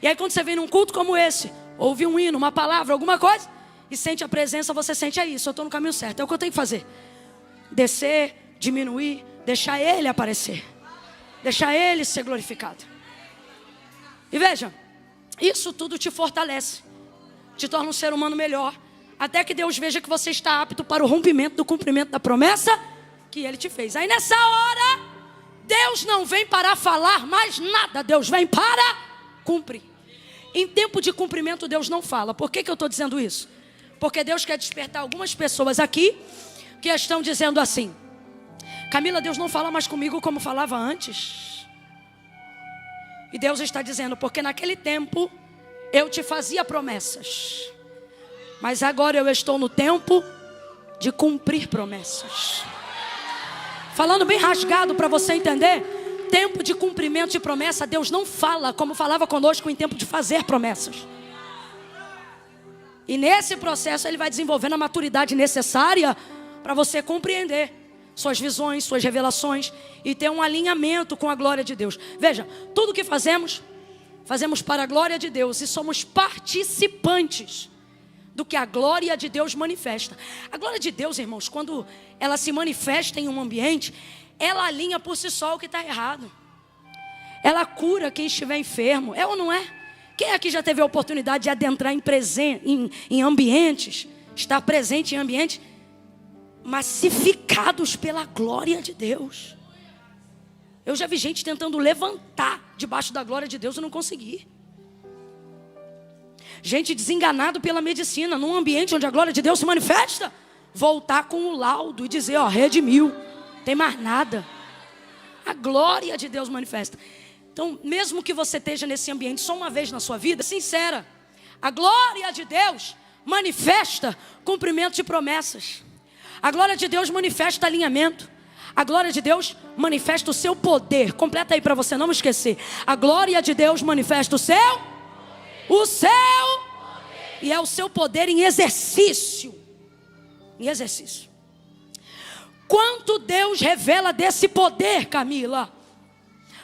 E aí quando você vem num culto como esse, ouve um hino, uma palavra, alguma coisa, e sente a presença, você sente, é isso, eu estou no caminho certo, é o que eu tenho que fazer. Descer, diminuir, deixar Ele aparecer, deixar Ele ser glorificado. E veja, isso tudo te fortalece, te torna um ser humano melhor, até que Deus veja que você está apto para o rompimento do cumprimento da promessa que Ele te fez. Aí nessa hora, Deus não vem para falar mais nada, Deus vem para cumprir. Em tempo de cumprimento Deus não fala. Por que eu estou dizendo isso? Porque Deus quer despertar algumas pessoas aqui que estão dizendo assim, Camila, Deus não fala mais comigo como falava antes. E Deus está dizendo, porque naquele tempo eu te fazia promessas, mas agora eu estou no tempo de cumprir promessas. Falando bem rasgado para você entender, tempo de cumprimento de promessa, Deus não fala como falava conosco em tempo de fazer promessas. E nesse processo Ele vai desenvolvendo a maturidade necessária para você compreender suas visões, suas revelações e ter um alinhamento com a glória de Deus. Veja, tudo que fazemos para a glória de Deus e somos participantes do que a glória de Deus manifesta. A glória de Deus, irmãos, quando ela se manifesta em um ambiente, ela alinha por si só o que está errado. Ela cura quem estiver enfermo, é ou não é? Quem aqui já teve a oportunidade de adentrar em ambientes, estar presente em ambientes massificados pela glória de Deus. Eu já vi gente tentando levantar debaixo da glória de Deus e não consegui. Gente desenganado pela medicina, num ambiente onde a glória de Deus se manifesta, voltar com o laudo e dizer, ó, redimiu, tem mais nada. A glória de Deus manifesta. Então, mesmo que você esteja nesse ambiente só uma vez na sua vida, sincera, a glória de Deus manifesta cumprimento de promessas. A glória de Deus manifesta alinhamento. A glória de Deus manifesta o seu poder. Completa aí para você não me esquecer. A glória de Deus manifesta o seu e é o seu poder em exercício. Em exercício. Quanto Deus revela desse poder, Camila?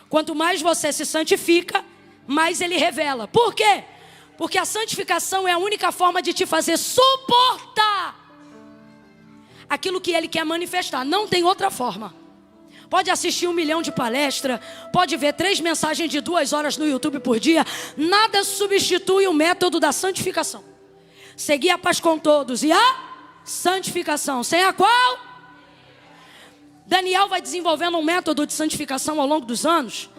Quanto mais você se santifica, mais Ele revela. Por quê? Porque a santificação é a única forma de te fazer suportar aquilo que Ele quer manifestar. Não tem outra forma. Pode assistir 1 milhão de palestras, pode ver 3 mensagens de 2 horas no YouTube por dia. Nada substitui o método da santificação. Seguir a paz com todos e a santificação, sem a qual Daniel vai desenvolvendo um método de santificação ao longo dos anos,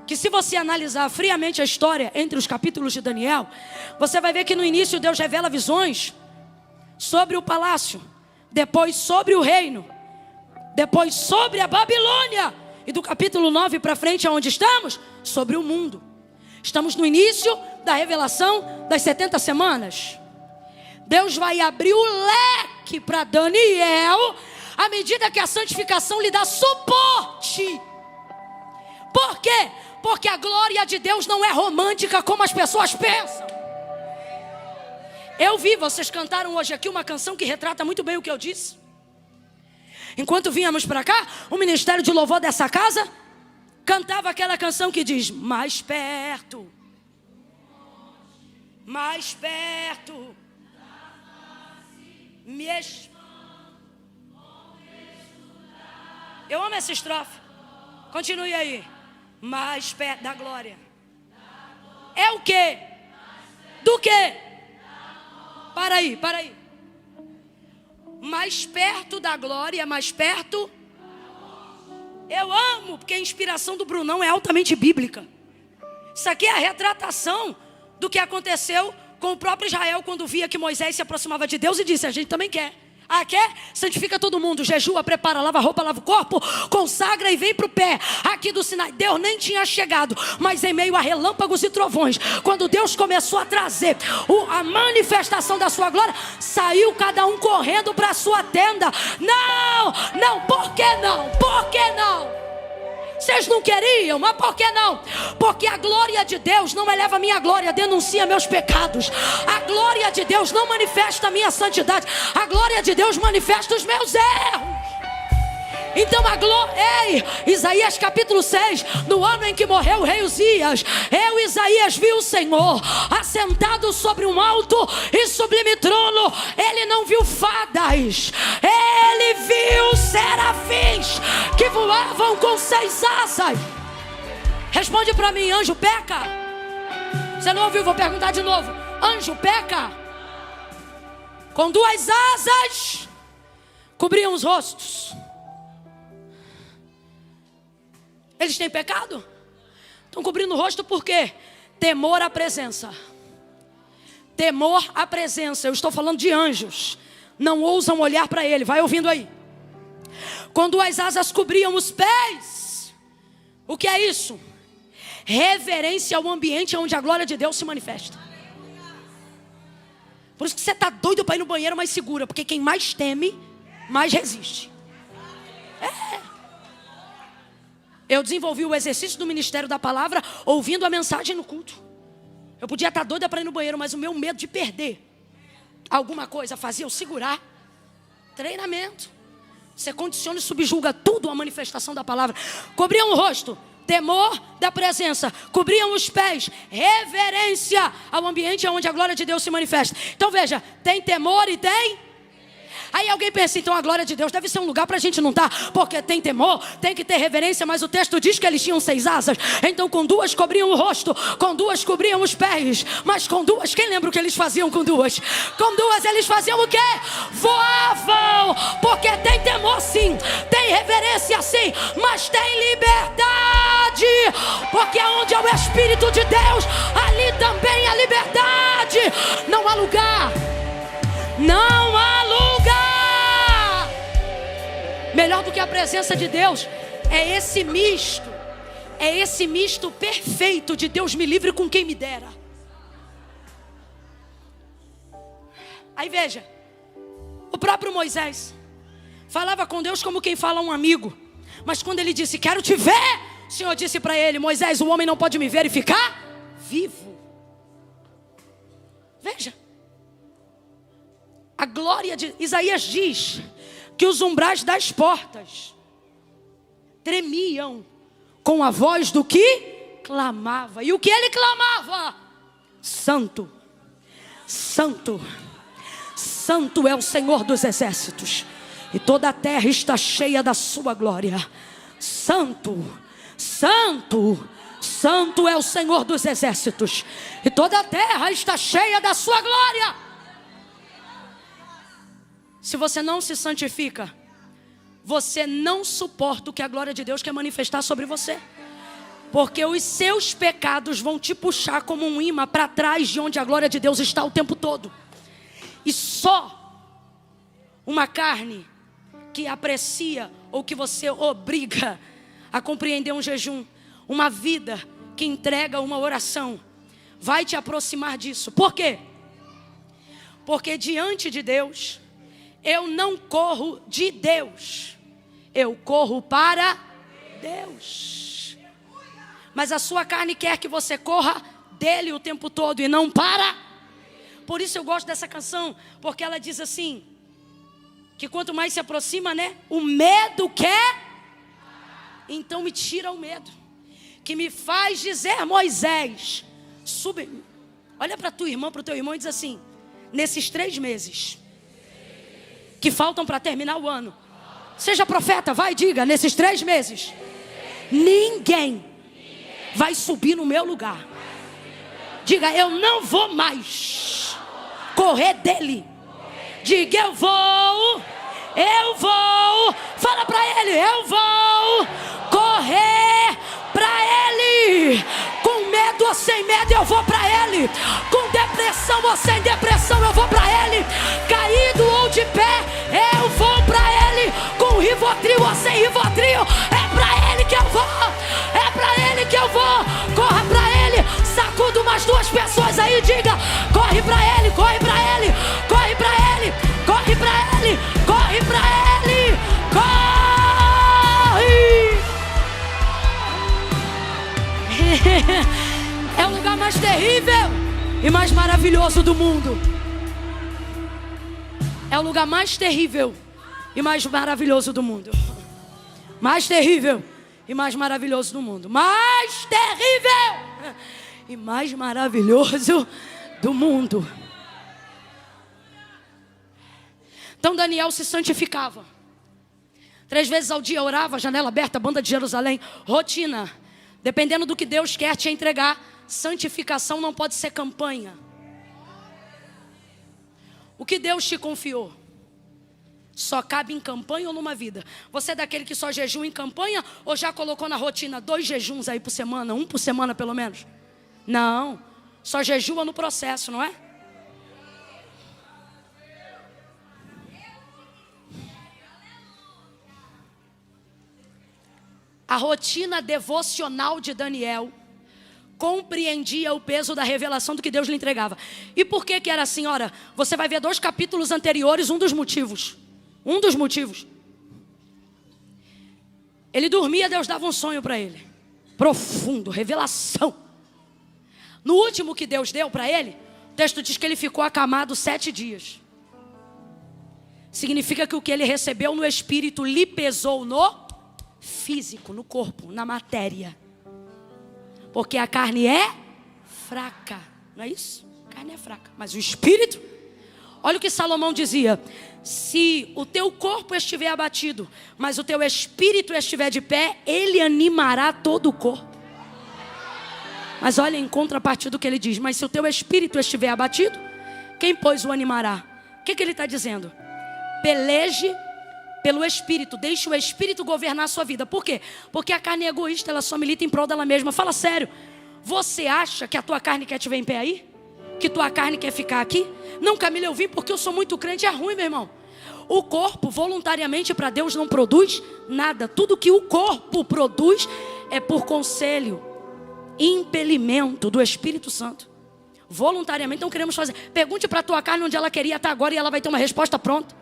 que se você analisar friamente a história entre os capítulos de Daniel, você vai ver que no início Deus revela visões sobre o palácio, depois sobre o reino, depois sobre a Babilônia, e do capítulo 9 para frente, aonde estamos? Sobre o mundo. Estamos no início da revelação das 70 semanas. Deus vai abrir o leque para Daniel, à medida que a santificação lhe dá suporte. Por quê? Porque a glória de Deus não é romântica como as pessoas pensam. Eu vi, vocês cantaram hoje aqui uma canção que retrata muito bem o que eu disse. Enquanto vínhamos para cá, o ministério de louvor dessa casa cantava aquela canção que diz: mais perto, mais perto, Eu amo essa estrofe. Continue aí. Mais perto da glória. É o quê? Do quê? Para aí. Mais perto da glória, mais perto. Eu amo, porque a inspiração do Brunão é altamente bíblica. Isso aqui é a retratação do que aconteceu com o próprio Israel quando via que Moisés se aproximava de Deus e disse: a gente também quer. Ah, quer? Santifica todo mundo, jejua, prepara, lava a roupa, lava o corpo, consagra e vem para o pé aqui do Sinai. Deus nem tinha chegado, mas em meio a relâmpagos e trovões, quando Deus começou a trazer a manifestação da sua glória, saiu cada um correndo para a sua tenda. Não, por que não? Por que não? Vocês não queriam, mas por que não? Porque a glória de Deus não eleva a minha glória, denuncia meus pecados. A glória de Deus não manifesta a minha santidade. A glória de Deus manifesta os meus erros. Então a glória... Isaías capítulo 6, no ano em que morreu o rei Uzias, Isaías viu o Senhor assentado sobre um alto e sublime trono. Ele não viu fadas, ele viu serafins que voavam com 6 asas. Responde para mim, anjo peca? Você não ouviu? Vou perguntar de novo. Anjo peca? Com 2 asas cobriam os rostos. Eles têm pecado? Estão cobrindo o rosto por quê? Temor à presença. Temor à presença. Eu estou falando de anjos. Não ousam olhar para ele. Vai ouvindo aí. Quando as asas cobriam os pés. O que é isso? Reverência ao ambiente onde a glória de Deus se manifesta. Por isso que você está doido para ir no banheiro, mas segura. Porque quem mais teme, mais resiste. Eu desenvolvi o exercício do ministério da palavra ouvindo a mensagem no culto. Eu podia estar doida para ir no banheiro, mas o meu medo de perder alguma coisa fazia eu segurar. Treinamento. Você condiciona e subjuga tudo a manifestação da palavra. Cobriam o rosto, temor da presença. Cobriam os pés, reverência ao ambiente onde a glória de Deus se manifesta. Então veja, tem temor e tem... Aí alguém pensa, então a glória de Deus deve ser um lugar para a gente não estar, porque tem temor, tem que ter reverência, mas o texto diz que eles tinham 6 asas. Então com 2 cobriam o rosto, com 2 cobriam os pés, mas com 2, quem lembra o que eles faziam com 2? Com 2 eles faziam o quê? Voavam, porque tem temor sim, tem reverência sim, mas tem liberdade, porque onde é o Espírito de Deus, ali também há liberdade. Não há lugar, não há lugar melhor do que a presença de Deus. É esse misto perfeito de Deus me livre com quem me dera. Aí veja, o próprio Moisés falava com Deus como quem fala a um amigo, mas quando ele disse, quero te ver, o Senhor disse para ele, Moisés, o homem não pode me ver e ficar vivo. Veja, a glória de Isaías diz que os umbrais das portas tremiam com a voz do que clamava. E o que ele clamava? Santo, Santo, Santo é o Senhor dos exércitos, e toda a terra está cheia da sua glória. Santo, Santo, Santo é o Senhor dos exércitos, e toda a terra está cheia da sua glória. Se você não se santifica, você não suporta o que a glória de Deus quer manifestar sobre você, porque os seus pecados vão te puxar como um imã para trás de onde a glória de Deus está o tempo todo. E só uma carne que aprecia ou que você obriga a compreender um jejum, uma vida que entrega uma oração, vai te aproximar disso. Por quê? Porque diante de Deus, eu não corro de Deus, eu corro para Deus. Mas a sua carne quer que você corra dele o tempo todo e não para. Por isso eu gosto dessa canção, porque ela diz assim, que quanto mais se aproxima, né, o medo quer. Então me tira o medo, que me faz dizer, Moisés, olha para tua irmã, para o teu irmão e diz assim, nesses 3 meses que faltam para terminar o ano, seja profeta, vai, diga, nesses 3 meses, ninguém vai subir no meu lugar. Diga, eu não vou mais correr dele. Diga, eu vou. Fala para ele, eu vou correr para ele. Com medo ou sem medo eu vou para ele. Com depressão ou sem depressão eu vou para ele. Caído ou de pé eu vou para ele. Com Rivotril ou sem Rivotril é para ele que eu vou. É para ele que eu vou. Corra para ele. Sacuda umas 2 pessoas aí, diga, corre para ele, corre para ele, corre para ele, corre para ele, corre para ele, corre. É o lugar mais terrível e mais maravilhoso do mundo. É o lugar mais terrível e mais maravilhoso do mundo. Mais terrível e mais maravilhoso do mundo. Mais terrível e mais maravilhoso do mundo. Então Daniel se santificava. 3 vezes ao dia orava, janela aberta, banda de Jerusalém. Rotina. Dependendo do que Deus quer te entregar, santificação não pode ser campanha. O que Deus te confiou só cabe em campanha ou numa vida? Você é daquele que só jejua em campanha ou já colocou na rotina 2 jejuns aí por semana, 1 por semana pelo menos? Não, só jejua no processo, não é? A rotina devocional de Daniel compreendia o peso da revelação do que Deus lhe entregava. E por que que era assim? Ora, você vai ver 2 capítulos anteriores, um dos motivos. Ele dormia, Deus dava um sonho para ele. Profundo, revelação. No último que Deus deu para ele, o texto diz que ele ficou acamado 7 dias. Significa que o que ele recebeu no espírito lhe pesou no físico, no corpo, na matéria. Porque a carne é fraca, não é isso? A carne é fraca, mas o espírito, olha o que Salomão dizia: se o teu corpo estiver abatido, mas o teu espírito estiver de pé, ele animará todo o corpo. Mas olha, em contrapartida do que ele diz: mas se o teu espírito estiver abatido, quem pois o animará? O que ele está dizendo? Peleje pelo espírito, deixe o espírito governar a sua vida. Por quê? Porque a carne é egoísta, ela só milita em prol dela mesma. Fala sério, você acha que a tua carne quer te ver em pé aí? Que tua carne quer ficar aqui? Não, Camila, eu vim porque eu sou muito crente. É ruim, meu irmão. O corpo voluntariamente para Deus não produz nada. Tudo que o corpo produz é por conselho, impelimento do Espírito Santo. Voluntariamente não queremos fazer. Pergunte para a tua carne onde ela queria estar agora e ela vai ter uma resposta pronta.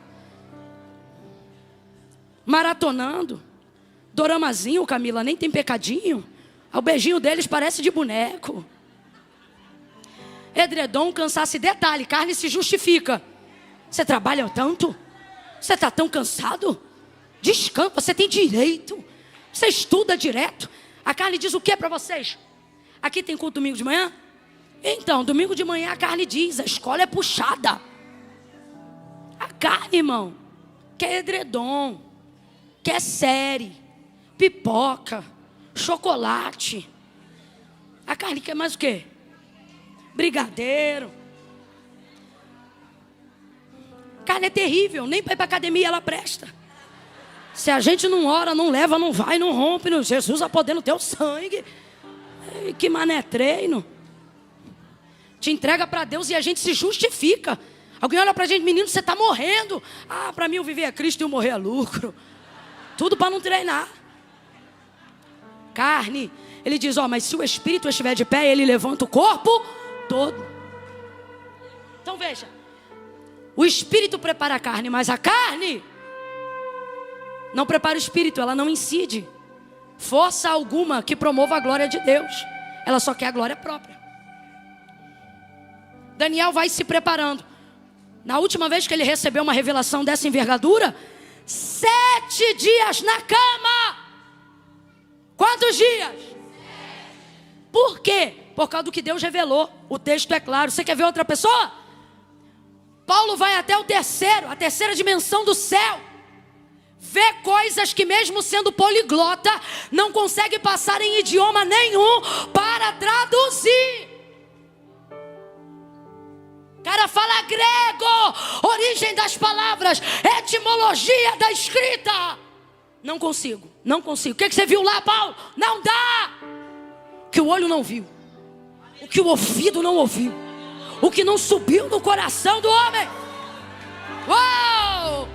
Maratonando, doramazinho, Camila, nem tem pecadinho. O beijinho deles parece de boneco. Edredom, cansaço. Detalhe, carne se justifica. Você trabalha tanto? Você está tão cansado? Descansa, você tem direito. Você estuda direto. A carne diz o que para vocês? Aqui tem culto domingo de manhã? Então, domingo de manhã a carne diz: a escola é puxada. A carne, irmão, quer edredom, quer série, pipoca, chocolate. A carne quer mais o quê? Brigadeiro. Carne é terrível, nem para ir para academia ela presta. Se a gente não ora, não leva, não vai, não rompe, não. Jesus a poder no teu sangue. Que mané treino. Te entrega para Deus e a gente se justifica. Alguém olha para a gente: menino, você está morrendo. Ah, para mim o viver é Cristo e o morrer é lucro. Tudo para não treinar. Carne, ele diz: ó, mas se o espírito estiver de pé, ele levanta o corpo todo. Então veja, o espírito prepara a carne, mas a carne não prepara o espírito, ela não incide força alguma que promova a glória de Deus. Ela só quer a glória própria. Daniel vai se preparando. Na última vez que ele recebeu uma revelação dessa envergadura, 7 dias na cama. Quantos dias? 7. Por quê? Por causa do que Deus revelou. O texto é claro. Você quer ver outra pessoa? Paulo vai até a terceira dimensão do céu. Vê coisas que mesmo sendo poliglota, não consegue passar em idioma nenhum para traduzir. O cara fala grego, origem das palavras, etimologia da escrita. Não consigo. O que você viu lá, Paulo? Não dá. O que o olho não viu, o que o ouvido não ouviu, o que não subiu no coração do homem. Uau!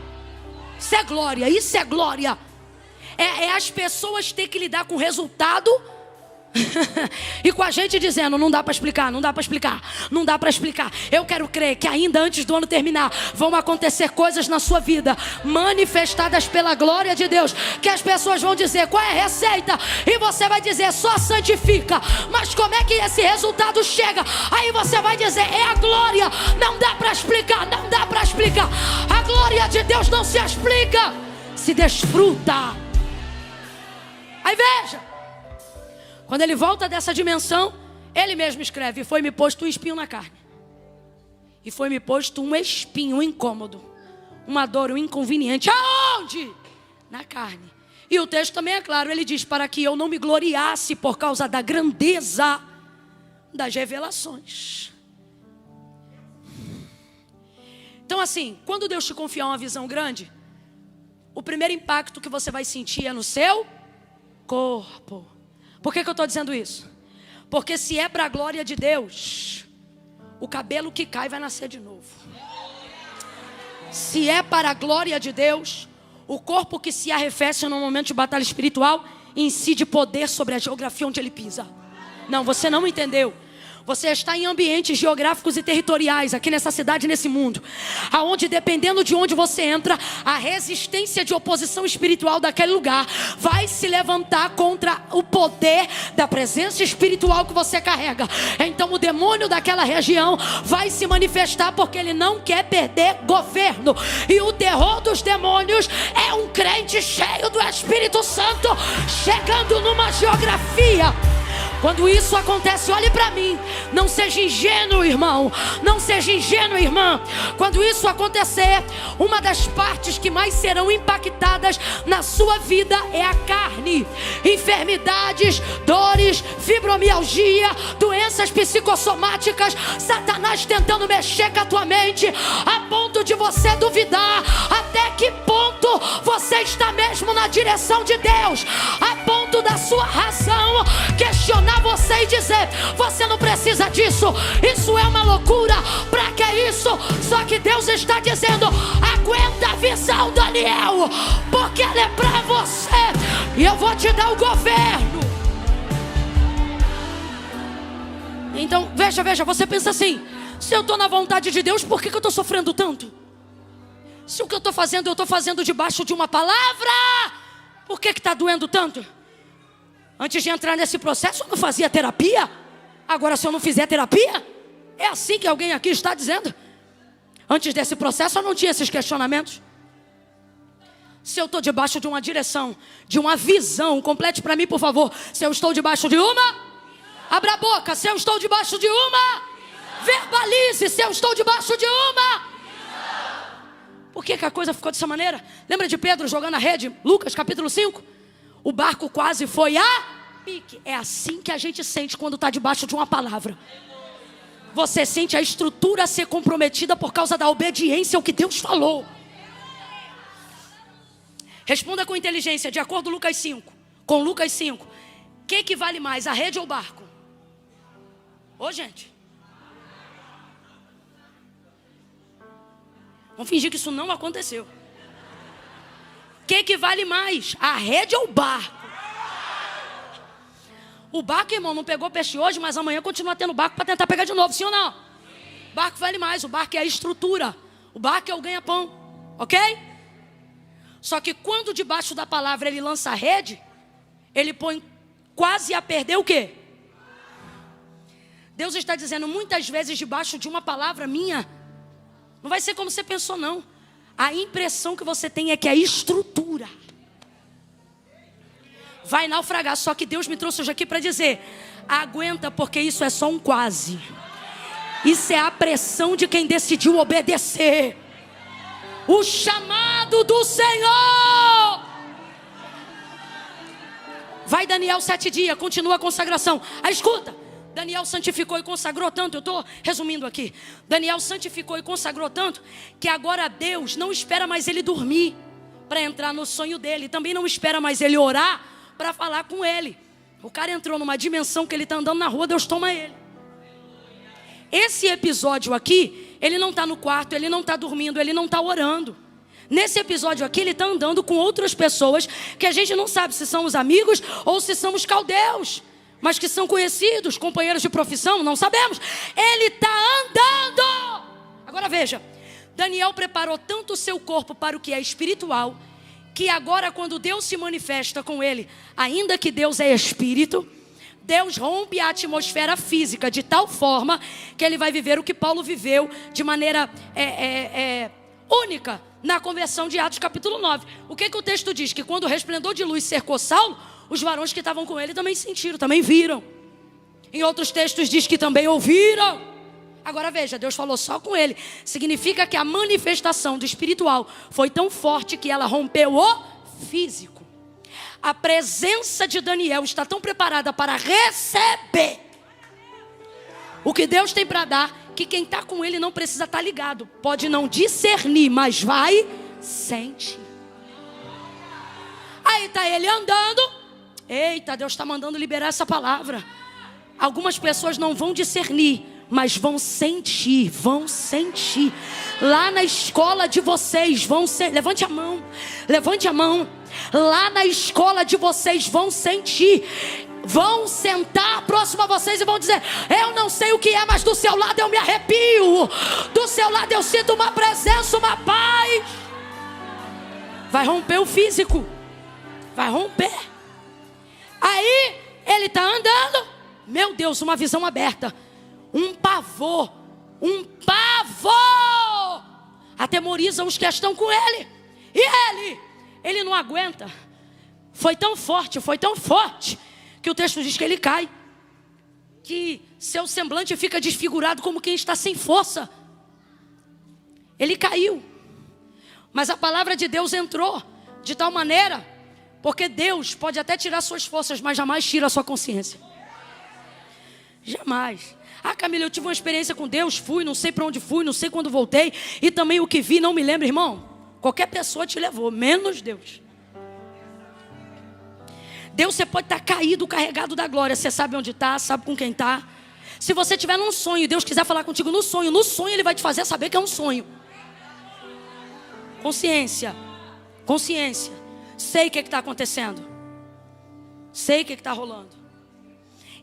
Isso é glória, isso é glória. É as pessoas ter que lidar com o resultado e com a gente dizendo: não dá para explicar, não dá para explicar, não dá para explicar. Eu quero crer que ainda antes do ano terminar vão acontecer coisas na sua vida manifestadas pela glória de Deus, que as pessoas vão dizer: qual é a receita? E você vai dizer: só santifica. Mas como é que esse resultado chega? Aí você vai dizer: é a glória. Não dá para explicar, não dá para explicar. A glória de Deus não se explica, se desfruta. Aí veja, quando ele volta dessa dimensão, ele mesmo escreve: foi-me posto um espinho na carne. E foi-me posto um espinho, um incômodo, uma dor, um inconveniente. Aonde? Na carne. E o texto também é claro, ele diz: para que eu não me gloriasse por causa da grandeza das revelações. Então assim, quando Deus te confiar uma visão grande, o primeiro impacto que você vai sentir é no seu corpo. Por que eu estou dizendo isso? Porque se é para a glória de Deus, o cabelo que cai vai nascer de novo. Se é para a glória de Deus, o corpo que se arrefece no momento de batalha espiritual incide poder sobre a geografia onde ele pisa. Não, você não entendeu. Você está em ambientes geográficos e territoriais aqui nessa cidade, nesse mundo, aonde dependendo de onde você entra, a resistência de oposição espiritual daquele lugar vai se levantar contra o poder da presença espiritual que você carrega. Então o demônio daquela região vai se manifestar porque ele não quer perder governo. E o terror dos demônios é um crente cheio do Espírito Santo chegando numa geografia Quando isso acontece, olhe para mim. Não seja ingênuo, irmão. Não seja ingênuo, irmã. Quando isso acontecer, uma das partes que mais serão impactadas na sua vida é a carne. Enfermidades, dores, fibromialgia, doenças psicossomáticas, Satanás tentando mexer com a tua mente, a ponto de você duvidar até que ponto você está mesmo na direção de Deus, a ponto da sua razão questionar você e dizer: você não precisa disso, isso é uma loucura, pra que isso? Só que Deus está dizendo: aguenta a visão, Daniel, porque ela é pra você, e eu vou te dar o governo. Então, veja, você pensa assim: se eu estou na vontade de Deus, por que eu estou sofrendo tanto? Se o que eu estou fazendo, eu estou fazendo debaixo de uma palavra, por que está doendo tanto? Antes de entrar nesse processo, eu não fazia terapia. Agora, se eu não fizer terapia, é assim que alguém aqui está dizendo. Antes desse processo, eu não tinha esses questionamentos. Se eu estou debaixo de uma direção, de uma visão, complete para mim, por favor. Se eu estou debaixo de uma, abra a boca. Se eu estou debaixo de uma, verbalize. Se eu estou debaixo de uma. Por que a coisa ficou dessa maneira? Lembra de Pedro jogando a rede? Lucas capítulo 5. O barco quase foi a pique. É assim que a gente sente quando está debaixo de uma palavra. Você sente a estrutura ser comprometida por causa da obediência ao que Deus falou. Responda com inteligência, de acordo com Lucas 5. Com Lucas 5. O que vale mais, a rede ou o barco? Ô, gente. Vamos fingir que isso não aconteceu. O que vale mais, a rede ou o barco? O barco, irmão, não pegou peixe hoje, mas amanhã continua tendo barco para tentar pegar de novo, sim ou não? O barco vale mais, o barco é a estrutura. O barco é o ganha-pão, ok? Só que quando debaixo da palavra ele lança a rede, ele põe quase a perder o quê? Deus está dizendo, muitas vezes debaixo de uma palavra minha, não vai ser como você pensou, não. A impressão que você tem é que a estrutura vai naufragar. Só que Deus me trouxe hoje aqui para dizer: aguenta, porque isso é só um quase. Isso é a pressão de quem decidiu obedecer o chamado do Senhor. Vai Daniel 7 dias, continua a consagração. Aí escuta, Daniel santificou e consagrou tanto, eu estou resumindo aqui. Daniel santificou e consagrou tanto, que agora Deus não espera mais ele dormir para entrar no sonho dele. Também não espera mais ele orar para falar com ele. O cara entrou numa dimensão que ele está andando na rua, Deus toma ele. Esse episódio aqui, ele não está no quarto, ele não está dormindo, ele não está orando. Nesse episódio aqui, ele está andando com outras pessoas que a gente não sabe se são os amigos ou se são os caldeus, mas que são conhecidos, companheiros de profissão, não sabemos. Ele está andando. Agora veja, Daniel preparou tanto o seu corpo para o que é espiritual, que agora quando Deus se manifesta com ele, ainda que Deus é espírito, Deus rompe a atmosfera física de tal forma que ele vai viver o que Paulo viveu de maneira única na conversão de Atos capítulo 9. O que o texto diz? Que quando o resplendor de luz cercou Saulo, os varões que estavam com ele também sentiram, também viram. Em outros textos diz que também ouviram. Agora veja, Deus falou só com ele. Significa que a manifestação do espiritual foi tão forte que ela rompeu o físico. A presença de Daniel está tão preparada para receber o que Deus tem para dar, que quem está com ele não precisa estar ligado. Pode não discernir, mas vai sentir. Aí está ele andando. Eita, Deus está mandando liberar essa palavra. Algumas pessoas não vão discernir, mas vão sentir, vão sentir. Lá na escola de vocês vão sentir. Levante a mão, levante a mão. Lá na escola de vocês vão sentir. Vão sentar próximo a vocês e vão dizer: eu não sei o que é, mas do seu lado eu me arrepio. Do seu lado eu sinto uma presença, uma paz. Vai romper o físico. Vai romper. Aí ele está andando. Meu Deus, uma visão aberta. Um pavor. Um pavor atemoriza os que estão com ele. E ele não aguenta. Foi tão forte, que o texto diz que ele cai. que seu semblante fica desfigurado como quem está sem força. Ele caiu. Mas a palavra de Deus entrou de tal maneira, porque Deus pode até tirar suas forças, mas jamais tira a sua consciência. Jamais. Ah, Camila, eu tive uma experiência com Deus, fui, não sei para onde fui, não sei quando voltei, e também o que vi, não me lembro, irmão. Qualquer pessoa te levou, menos Deus. Deus, você pode estar caído, carregado da glória, você sabe onde está, sabe com quem está. Se você estiver num sonho e Deus quiser falar contigo no sonho Ele vai te fazer saber que é um sonho. Consciência, consciência. Sei o que está acontecendo, sei o que está rolando.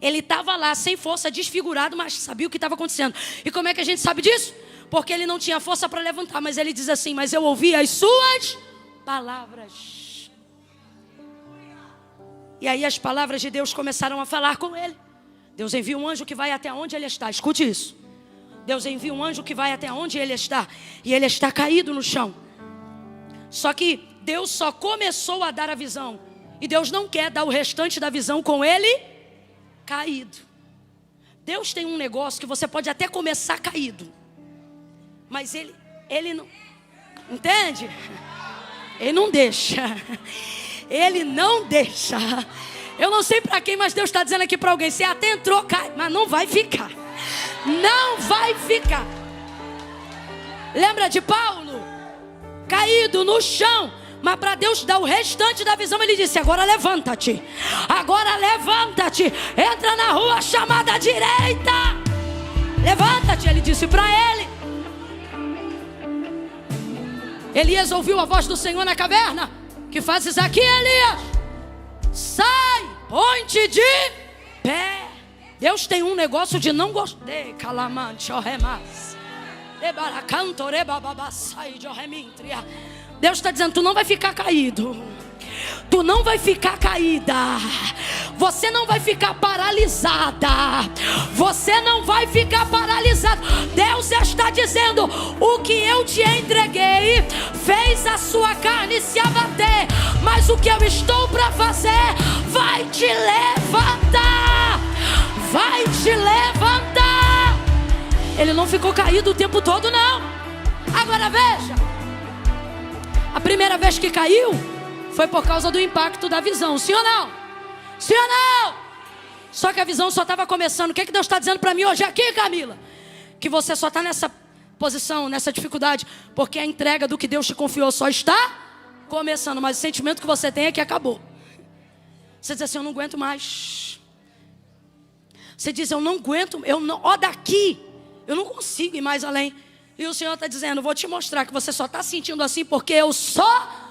Ele estava lá sem força, desfigurado, mas sabia o que estava acontecendo. E como é que a gente sabe disso? Porque ele não tinha força para levantar, mas ele diz assim: mas eu ouvi as suas palavras. E aí as palavras de Deus começaram a falar com ele. Deus envia um anjo que vai até onde ele está. Escute isso. Deus envia um anjo que vai até onde ele está. E ele está caído no chão. Só que Deus só começou a dar a visão. E Deus não quer dar o restante da visão com ele caído. Deus tem um negócio que você pode até começar caído, mas ele não, entende? Ele não deixa. Ele não deixa. Eu não sei para quem, mas Deus está dizendo aqui para alguém: você até entrou, cai, mas não vai ficar. Não vai ficar. Lembra de Paulo? Caído no chão. Mas para Deus dar o restante da visão, ele disse: agora levanta-te. Agora levanta-te. Entra na rua chamada direita. Levanta-te, ele disse para ele. Elias ouviu a voz do Senhor na caverna: que fazes aqui, Elias? Sai, põe-te de pé. Deus tem um negócio de não gostar. Deus está dizendo: tu não vai ficar caído. Tu não vai ficar caída. Você não vai ficar paralisada. Você não vai ficar paralisado. Deus está dizendo: o que eu te entreguei fez a sua carne se abater, mas o que eu estou para fazer vai te levantar. Vai te levantar. Ele não ficou caído o tempo todo, não. Agora veja, a primeira vez que caiu foi por causa do impacto da visão. Sim ou não? Sim ou não? Só que a visão só estava começando. O que Deus está dizendo para mim hoje aqui, Camila? Que você só está nessa posição, nessa dificuldade, porque a entrega do que Deus te confiou só está começando. Mas o sentimento que você tem é que acabou. Você diz assim: eu não aguento mais. Você diz: eu não aguento, daqui eu não consigo ir mais além. E o Senhor está dizendo: vou te mostrar que você só está sentindo assim porque eu só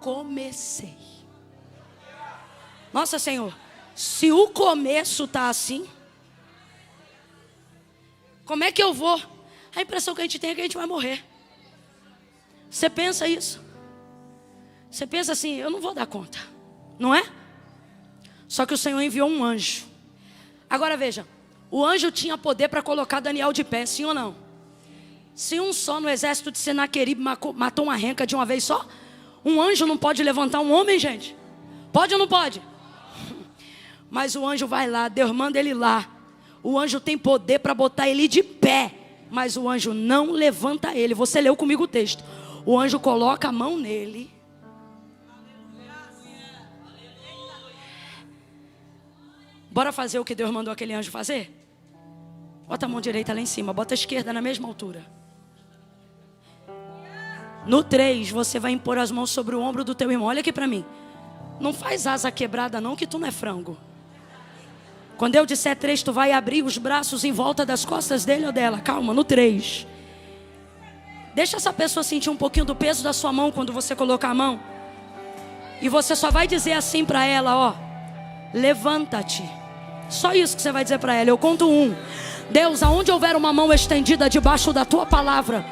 comecei. Nossa, Senhor, se o começo está assim, como é que eu vou? A impressão que a gente tem é que a gente vai morrer. Você pensa isso? Você pensa assim: eu não vou dar conta, não é? Só que o Senhor enviou um anjo. Agora veja, o anjo tinha poder para colocar Daniel de pé, sim ou não? Se um só no exército de Senaqueribe matou uma renca de uma vez só, um anjo não pode levantar um homem, gente? Pode ou não pode? Mas o anjo vai lá, Deus manda ele lá. O anjo tem poder para botar ele de pé, mas o anjo não levanta ele. Você leu comigo o texto. O anjo coloca a mão nele. Bora fazer o que Deus mandou aquele anjo fazer? Bota a mão direita lá em cima, bota a esquerda na mesma altura. No 3, você vai impor as mãos sobre o ombro do teu irmão. Olha aqui para mim. Não faz asa quebrada não, que tu não é frango. Quando eu disser 3, tu vai abrir os braços em volta das costas dele ou dela. Calma, no 3. Deixa essa pessoa sentir um pouquinho do peso da sua mão quando você colocar a mão. E você só vai dizer assim para ela, ó: levanta-te. Só isso que você vai dizer para ela. Eu conto 1. Deus, aonde houver uma mão estendida debaixo da tua palavra,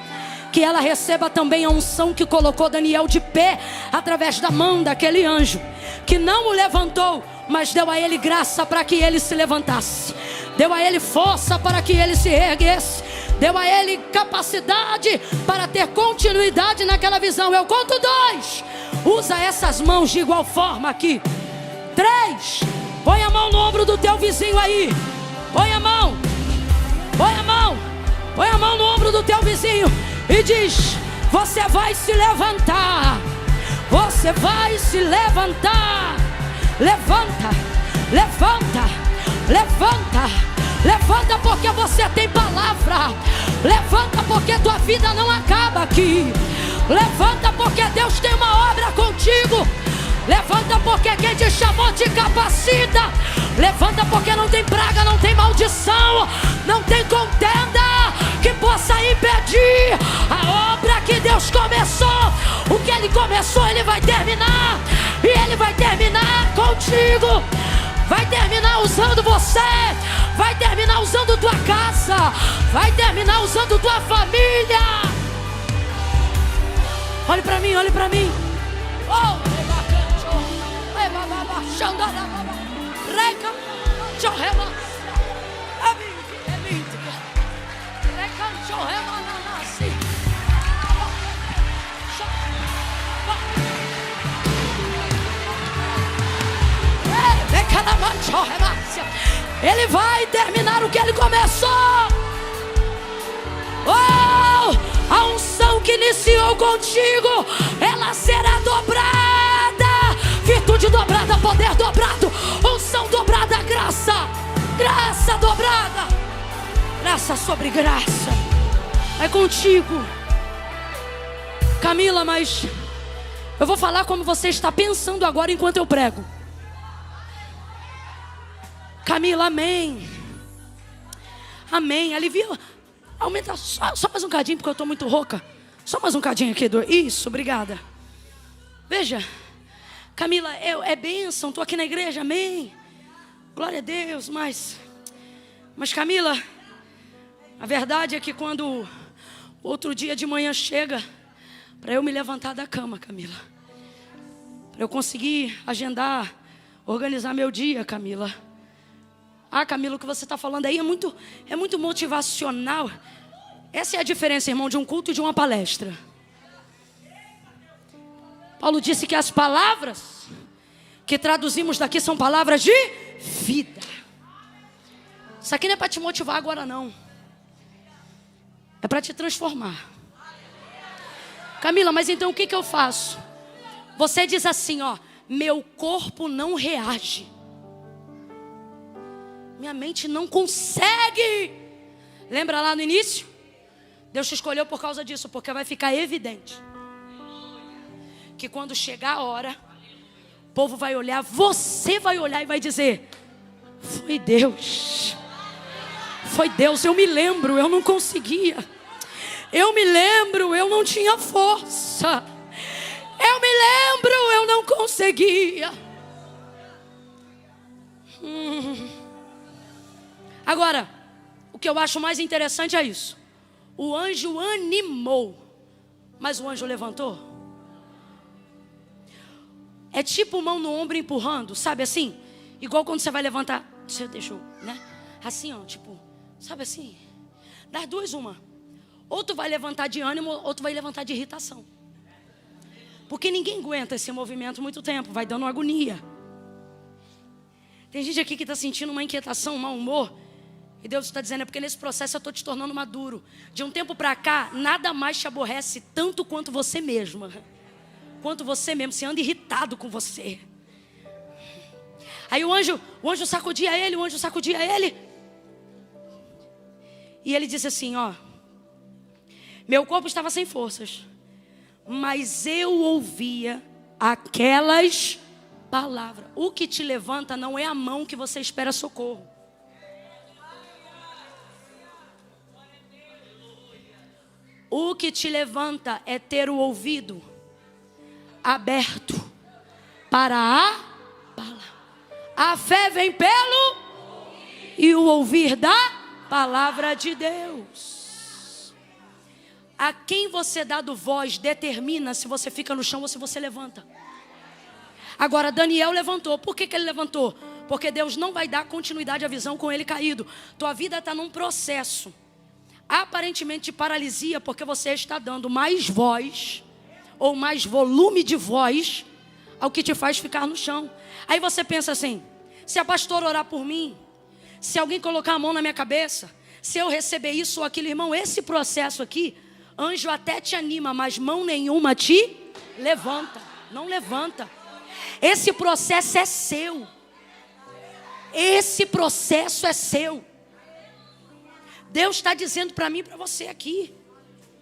que ela receba também a unção que colocou Daniel de pé, através da mão daquele anjo, que não o levantou, mas deu a ele graça para que ele se levantasse, deu a ele força para que ele se erguesse, deu a ele capacidade para ter continuidade naquela visão. Eu conto 2. Usa essas mãos de igual forma aqui. 3. Põe a mão no ombro do teu vizinho aí. Põe a mão. Põe a mão. Põe a mão no ombro do teu vizinho e diz: você vai se levantar. Você vai se levantar. Levanta, levanta, levanta. Levanta porque você tem palavra. Levanta porque tua vida não acaba aqui. Levanta porque Deus tem uma obra contigo. Levanta porque quem te chamou te capacita. Levanta porque não tem praga, não tem maldição, não tem contenda que possa impedir a obra que Deus começou. O que Ele começou, Ele vai terminar. E Ele vai terminar contigo. Vai terminar usando você. Vai terminar usando tua casa. Vai terminar usando tua família. Olhe para mim, olhe para mim. Oh, Ele vai terminar o que Ele começou. Oh, a unção que iniciou contigo, ela será dobrada. Virtude dobrada, poder dobrado, unção dobrada, graça, graça dobrada, graça sobre graça. É contigo, Camila, mas eu vou falar como você está pensando agora enquanto eu prego. Camila, amém. Amém. Alivia. Aumenta só mais um cadinho, porque eu estou muito rouca. Só mais um cadinho aqui. Isso, obrigada. Veja, Camila, é bênção. Estou aqui na igreja, amém. Glória a Deus, mas Camila, a verdade é que quando outro dia de manhã chega, para eu me levantar da cama, Camila, para eu conseguir agendar, organizar meu dia, Camila. Ah, Camila, o que você está falando aí é muito motivacional. Essa é a diferença, irmão, de um culto e de uma palestra. Paulo disse que as palavras que traduzimos daqui são palavras de vida. Isso aqui não é para te motivar agora, não. É para te transformar. Camila, mas então o que eu faço? Você diz assim, ó: meu corpo não reage. Minha mente não consegue. Lembra lá no início? Deus te escolheu por causa disso, porque vai ficar evidente que quando chegar a hora, o povo vai olhar, você vai olhar e vai dizer: foi Deus. Foi Deus, eu me lembro, eu não conseguia. Eu me lembro, eu não tinha força. Eu me lembro, eu não conseguia. Agora, o que eu acho mais interessante é isso. O anjo animou, mas o anjo levantou. É tipo mão no ombro empurrando, sabe assim? Igual quando você vai levantar, você deixou, né? Assim, ó, tipo, sabe assim? Das duas, uma. Ou tu vai levantar de ânimo, ou tu vai levantar de irritação. Porque ninguém aguenta esse movimento muito tempo, vai dando agonia. Tem gente aqui que está sentindo uma inquietação, um mau humor. E Deus está dizendo, é porque nesse processo eu estou te tornando maduro. De um tempo para cá, nada mais te aborrece tanto quanto você mesma. Quanto você mesmo, você anda irritado com você. Aí o anjo sacudia ele, E ele disse assim, ó: meu corpo estava sem forças, mas eu ouvia aquelas palavras. O que te levanta não é a mão que você espera socorro. O que te levanta é ter o ouvido aberto para a palavra. A fé vem pelo e o ouvir da palavra de Deus. A quem você dá do voz determina se você fica no chão ou se você levanta. Agora Daniel levantou. Por que ele levantou? Porque Deus não vai dar continuidade à visão com ele caído. Tua vida está num processo aparentemente de paralisia, porque você está dando mais voz ou mais volume de voz ao que te faz ficar no chão. Aí você pensa assim: se a pastora orar por mim, Se alguém colocar a mão na minha cabeça, se eu receber isso ou aquilo, irmão, esse processo aqui, anjo até te anima, mas mão nenhuma te levanta. Não levanta. Esse processo é seu. Esse processo é seu. Deus está dizendo para mim e para você aqui.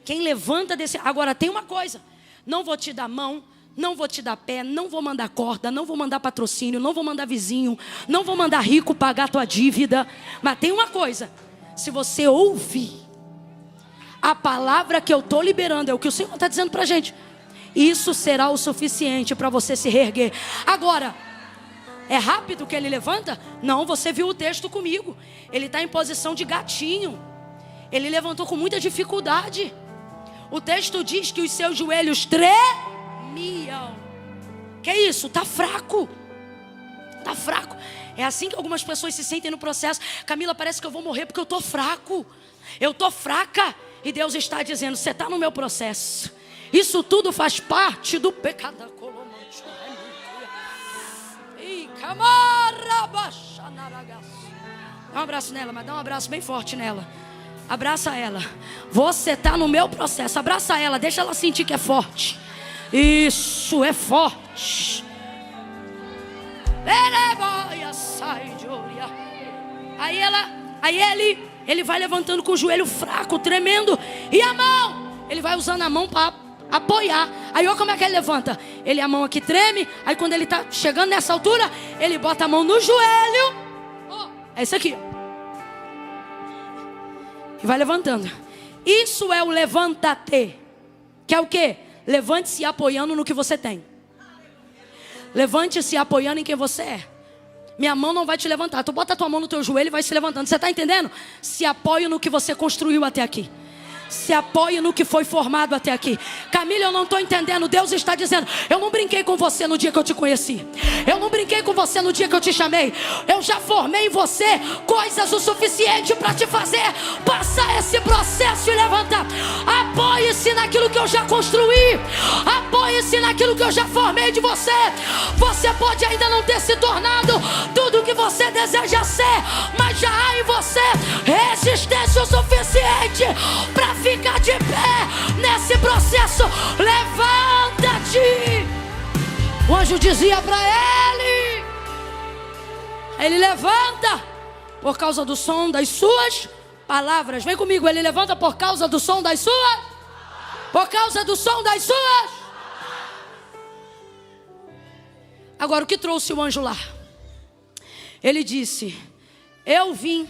Quem levanta desse... Agora tem uma coisa. Não vou te dar mão, não vou te dar pé, não vou mandar corda, não vou mandar patrocínio, não vou mandar vizinho, não vou mandar rico pagar tua dívida. Mas tem uma coisa. Se você ouvir a palavra que eu estou liberando, é o que o Senhor está dizendo para a gente, isso será o suficiente para você se reerguer. Agora, é rápido que ele levanta? Não, você viu o texto comigo. Ele está em posição de gatinho. Ele levantou com muita dificuldade. O texto diz que os seus joelhos tremiam. Que isso? Está fraco. Está fraco. É assim que algumas pessoas se sentem no processo. Camila, parece que eu vou morrer porque eu estou fraco. Eu estou fraca. E Deus está dizendo, você está no meu processo. Isso tudo faz parte do pecado. Dá um abraço nela, mas dá um abraço bem forte nela. Abraça ela. Você está no meu processo. Abraça ela, deixa ela sentir que é forte. Isso é forte. Aí ele vai levantando com o joelho fraco, tremendo. E a mão, ele vai usando a mão para apoiar. Aí olha como é que ele levanta. Ele a mão aqui treme. Aí quando ele está chegando nessa altura, ele bota a mão no joelho. É isso aqui. E vai levantando. Isso é o levanta-te. Que é o quê? Levante-se apoiando no que você tem. Levante-se apoiando em quem você é. Minha mão não vai te levantar. Tu bota a tua mão no teu joelho e vai se levantando. Você está entendendo? Se apoie no que você construiu até aqui. Se apoie no que foi formado até aqui. Camila, eu não estou entendendo. Deus está dizendo, eu não brinquei com você no dia que eu te conheci. Eu não brinquei com você no dia que eu te chamei. Eu já formei em você coisas o suficiente para te fazer passar esse processo e levantar. Apoie-se naquilo que eu já construí. Apoie-se naquilo que eu já formei de você. Você pode ainda não ter se tornado tudo o que você deseja ser, mas já há em você resistência o suficiente para ficar de pé nesse processo. Levanta-te. O anjo dizia para ele levanta por causa do som das suas palavras. Vem comigo, ele levanta por causa do som das suas. Por causa do som das suas. Agora, o que trouxe o anjo lá? Ele disse, eu vim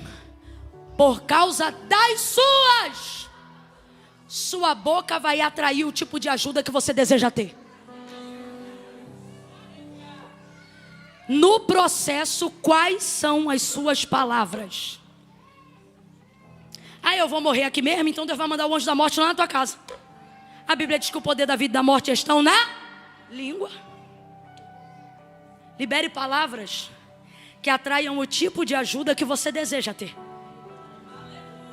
por causa das suas. Sua boca vai atrair o tipo de ajuda que você deseja ter. No processo, quais são as suas palavras? Eu vou morrer aqui mesmo, então Deus vai mandar o anjo da morte lá na tua casa. A Bíblia diz que o poder da vida e da morte estão na língua. Libere palavras que atraiam o tipo de ajuda que você deseja ter.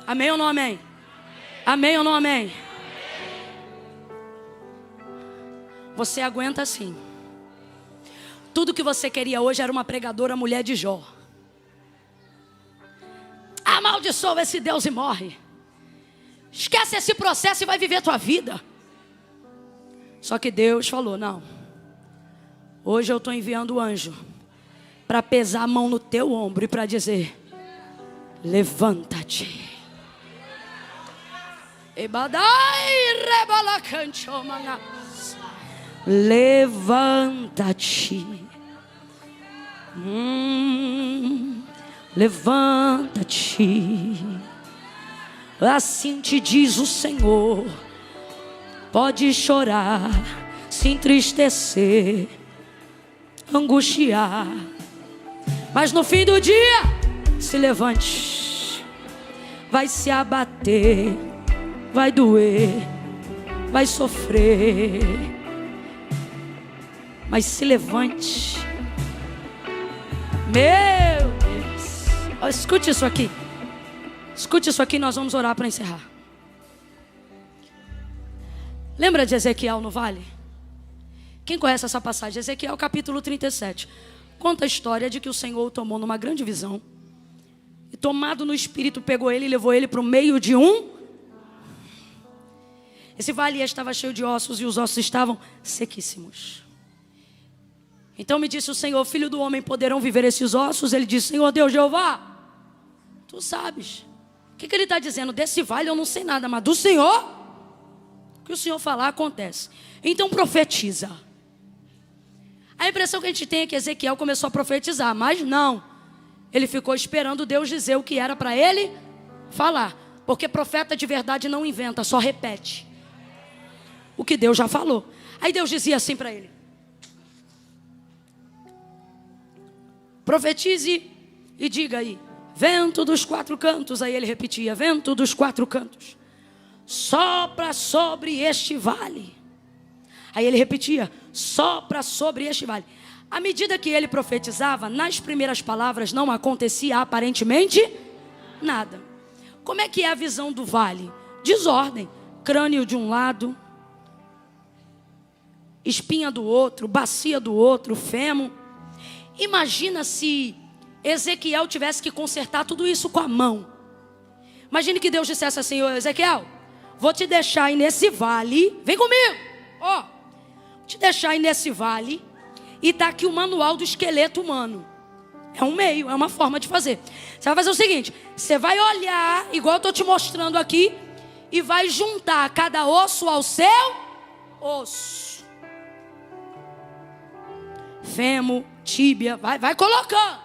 Amém ou não amém? Amém ou não amém? Você aguenta assim. Tudo que você queria hoje era uma pregadora mulher de Jó. Amaldiçoa esse Deus e morre. Esquece esse processo e vai viver a tua vida. Só que Deus falou, não. Hoje eu estou enviando o anjo para pesar a mão no teu ombro e para dizer, levanta-te. Levanta-te. Levanta-te. Assim te diz o Senhor. Pode chorar, se entristecer, angustiar, mas no fim do dia se levante. Vai se abater, vai doer, vai sofrer, mas se levante. Meu Deus, escute isso aqui. Escute isso aqui, nós vamos orar para encerrar. Lembra de Ezequiel no vale? Quem conhece essa passagem? Ezequiel capítulo 37. Conta a história de que o Senhor o tomou numa grande visão E tomado no espírito, pegou ele e levou ele para o meio de Esse vale estava cheio de ossos e os ossos estavam sequíssimos. Então me disse o Senhor: filho do homem, poderão viver esses ossos? Ele disse: Senhor Deus Jeová, tu sabes. O que ele está dizendo? Desse vale eu não sei nada, mas do Senhor, o que o Senhor falar acontece. Então profetiza. A impressão que a gente tem é que Ezequiel começou a profetizar, mas não. Ele ficou esperando Deus dizer o que era para ele falar. Porque profeta de verdade não inventa, só repete o que Deus já falou. Aí Deus dizia assim para ele: profetize e diga aí, vento dos quatro cantos. Aí ele repetia: vento dos quatro cantos, sopra sobre este vale. Aí ele repetia: sopra sobre este vale. À medida que ele profetizava, nas primeiras palavras não acontecia aparentemente nada. Como é que é a visão do vale? Desordem, crânio de um lado, espinha do outro, bacia do outro, fêmur. Imagina se Ezequiel tivesse que consertar tudo isso com a mão. Imagine que Deus dissesse assim: ô Ezequiel, vou te deixar aí nesse vale, vem comigo, ó, vou te deixar aí nesse vale, e tá aqui o manual do esqueleto humano. É um meio, é uma forma de fazer. Você vai fazer o seguinte: você vai olhar, igual eu estou te mostrando aqui, e vai juntar cada osso ao seu osso. Fêmur, tíbia, vai colocando.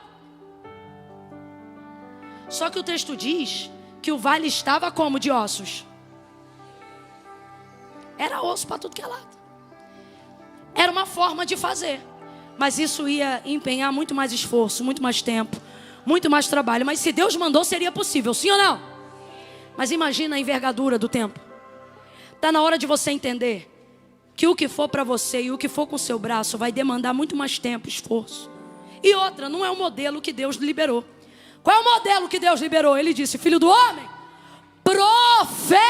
Só que o texto diz que o vale estava como de ossos? Era osso para tudo que é lado. Era uma forma de fazer. Mas isso ia empenhar muito mais esforço, muito mais tempo, muito mais trabalho. Mas se Deus mandou, seria possível, sim ou não? Mas imagina a envergadura do tempo. Está na hora de você entender que o que for para você e o que for com o seu braço vai demandar muito mais tempo, esforço. E outra, não é o modelo que Deus liberou. Qual é o modelo que Deus liberou? Ele disse: filho do homem, profetiza.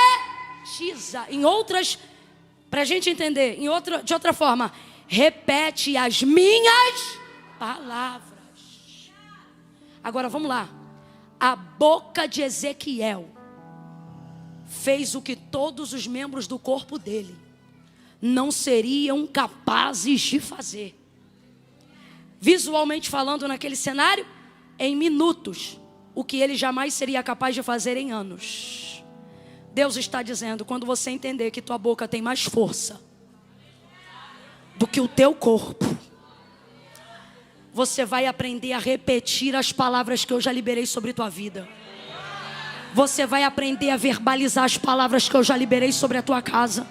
Em outras, para a gente entender, de outra forma, repete as minhas palavras. Agora vamos lá. A boca de Ezequiel fez o que todos os membros do corpo dele não seriam capazes de fazer. Visualmente falando, naquele cenário, em minutos, o que ele jamais seria capaz de fazer em anos. Deus está dizendo: quando você entender que tua boca tem mais força do que o teu corpo, você vai aprender a repetir as palavras que eu já liberei sobre tua vida. Você vai aprender a verbalizar as palavras que eu já liberei sobre a tua casa.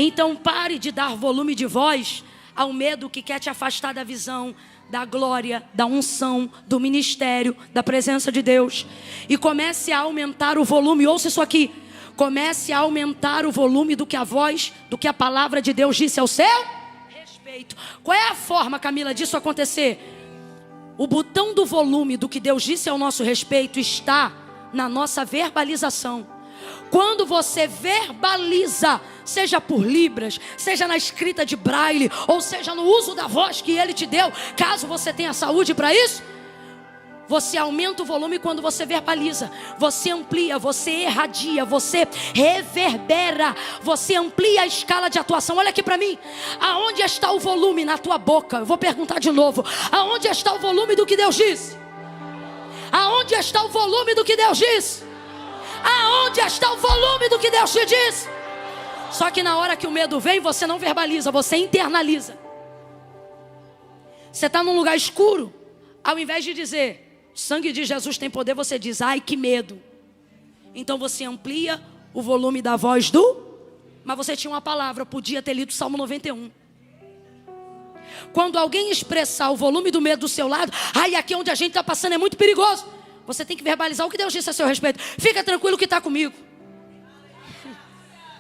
Então pare de dar volume de voz ao medo que quer te afastar da visão, da glória, da unção, do ministério, da presença de Deus. E comece a aumentar o volume. Ouça isso aqui. Comece a aumentar o volume do que a voz, do que a palavra de Deus disse ao seu respeito. Qual é a forma, Camila, disso acontecer? O botão do volume do que Deus disse ao nosso respeito está na nossa verbalização. Quando você verbaliza, seja por libras, seja na escrita de braille, ou seja no uso da voz que Ele te deu, caso você tenha saúde para isso, você aumenta o volume quando você verbaliza. Você amplia, você irradia, você reverbera, você amplia a escala de atuação. Olha aqui para mim. Aonde está o volume na tua boca? Eu vou perguntar de novo. Aonde está o volume do que Deus disse? Aonde está o volume do que Deus disse? Aonde está o volume do que Deus te diz? Só que na hora que o medo vem, você não verbaliza, você internaliza. Você está num lugar escuro, ao invés de dizer: o sangue de Jesus tem poder, você diz: ai, que medo. Então você amplia o volume da voz mas você tinha uma palavra, podia ter lido o Salmo 91. Quando alguém expressar o volume do medo do seu lado: ai, aqui onde a gente está passando é muito perigoso. Você tem que verbalizar o que Deus disse a seu respeito. Fica tranquilo que está comigo.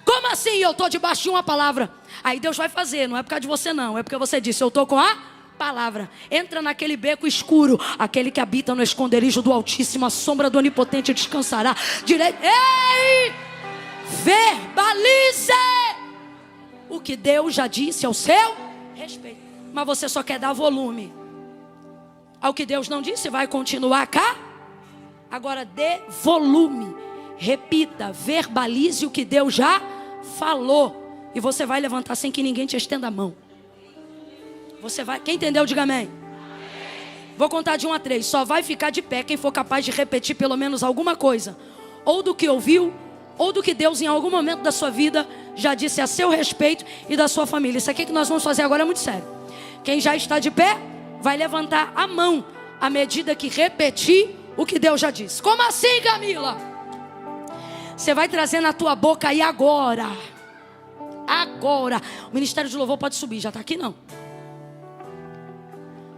Como assim? Eu estou debaixo de uma palavra. Aí Deus vai fazer, não é por causa de você não. É porque você disse: eu estou com a palavra. Entra naquele beco escuro. Aquele que habita no esconderijo do Altíssimo, a sombra do Onipotente descansará. Direito. Ei! Verbalize o que Deus já disse ao seu respeito. Mas você só quer dar volume ao que Deus não disse. Vai continuar cá. Agora dê volume. Repita, verbalize o que Deus já falou. E você vai levantar sem que ninguém te estenda a mão. Você vai, quem entendeu, diga amém. Vou contar de 1 a 3. Só vai ficar de pé quem for capaz de repetir pelo menos alguma coisa. Ou do que ouviu, ou do que Deus em algum momento da sua vida já disse a seu respeito e da sua família. Isso aqui que nós vamos fazer agora é muito sério. Quem já está de pé, vai levantar a mão à medida que repetir o que Deus já disse. Como assim, Camila? Você vai trazer na tua boca aí agora. Agora. O Ministério de Louvor pode subir, já está aqui não.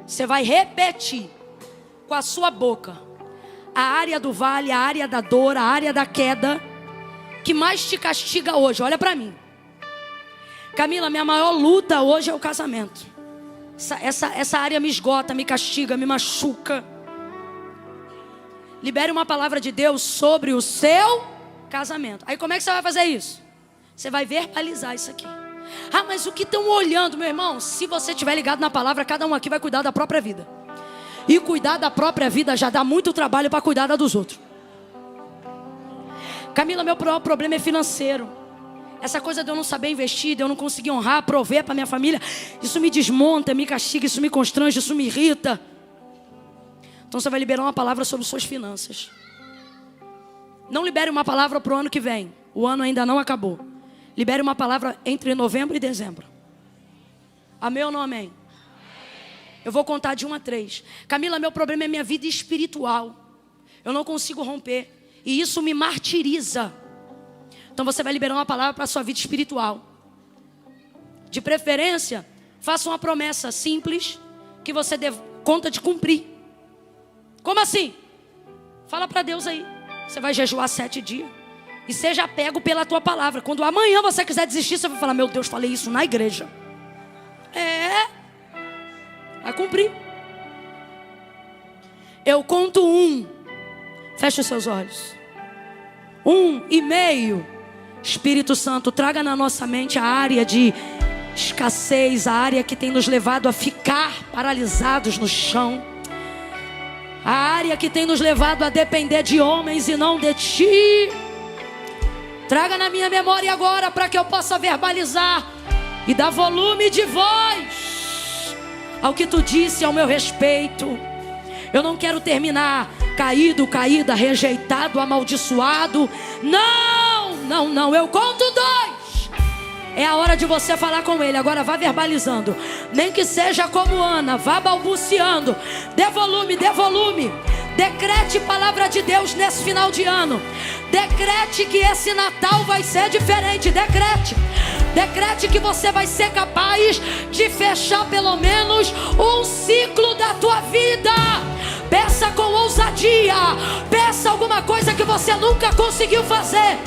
Você vai repetir com a sua boca a área do vale, a área da dor, a área da queda que mais te castiga hoje. Olha para mim. Camila, minha maior luta hoje é o casamento. Essa área me esgota, me castiga, me machuca. Libere uma palavra de Deus sobre o seu casamento. Aí como é que você vai fazer isso? Você vai verbalizar isso aqui. Ah, mas o que estão olhando, meu irmão? Se você estiver ligado na palavra, cada um aqui vai cuidar da própria vida. E cuidar da própria vida já dá muito trabalho para cuidar da dos outros. Camila, meu maior problema é financeiro. Essa coisa de eu não saber investir, de eu não conseguir honrar, prover para minha família, isso me desmonta, me castiga, isso me constrange, isso me irrita. Então você vai liberar uma palavra sobre suas finanças. Não libere uma palavra para o ano que vem. O ano ainda não acabou. Libere uma palavra entre novembro e dezembro. Amém ou não amém? Eu vou contar de 1 a 3. Camila, meu problema é minha vida espiritual. Eu não consigo romper. E isso me martiriza. Então você vai liberar uma palavra para a sua vida espiritual. De preferência, faça uma promessa simples que você dê conta de cumprir. Como assim? Fala para Deus aí. Você vai jejuar 7 dias. E seja pego pela tua palavra. Quando amanhã você quiser desistir, você vai falar: meu Deus, falei isso na igreja. Vai cumprir. Eu conto 1. Feche os seus olhos. 1 e meio. Espírito Santo, traga na nossa mente a área de escassez, a área que tem nos levado a ficar paralisados no chão, a área que tem nos levado a depender de homens e não de ti. Traga na minha memória agora para que eu possa verbalizar e dar volume de voz ao que tu disse ao meu respeito. Eu não quero terminar caído, caída, rejeitado, amaldiçoado. Não, eu conto 2. É a hora de você falar com ele. Agora vá verbalizando. Nem que seja como Ana, vá balbuciando. Dê volume, dê volume. Decrete palavra de Deus nesse final de ano. Decrete que esse Natal vai ser diferente. Decrete que você vai ser capaz de fechar pelo menos um ciclo da tua vida. Peça com ousadia. Peça alguma coisa que você nunca conseguiu fazer.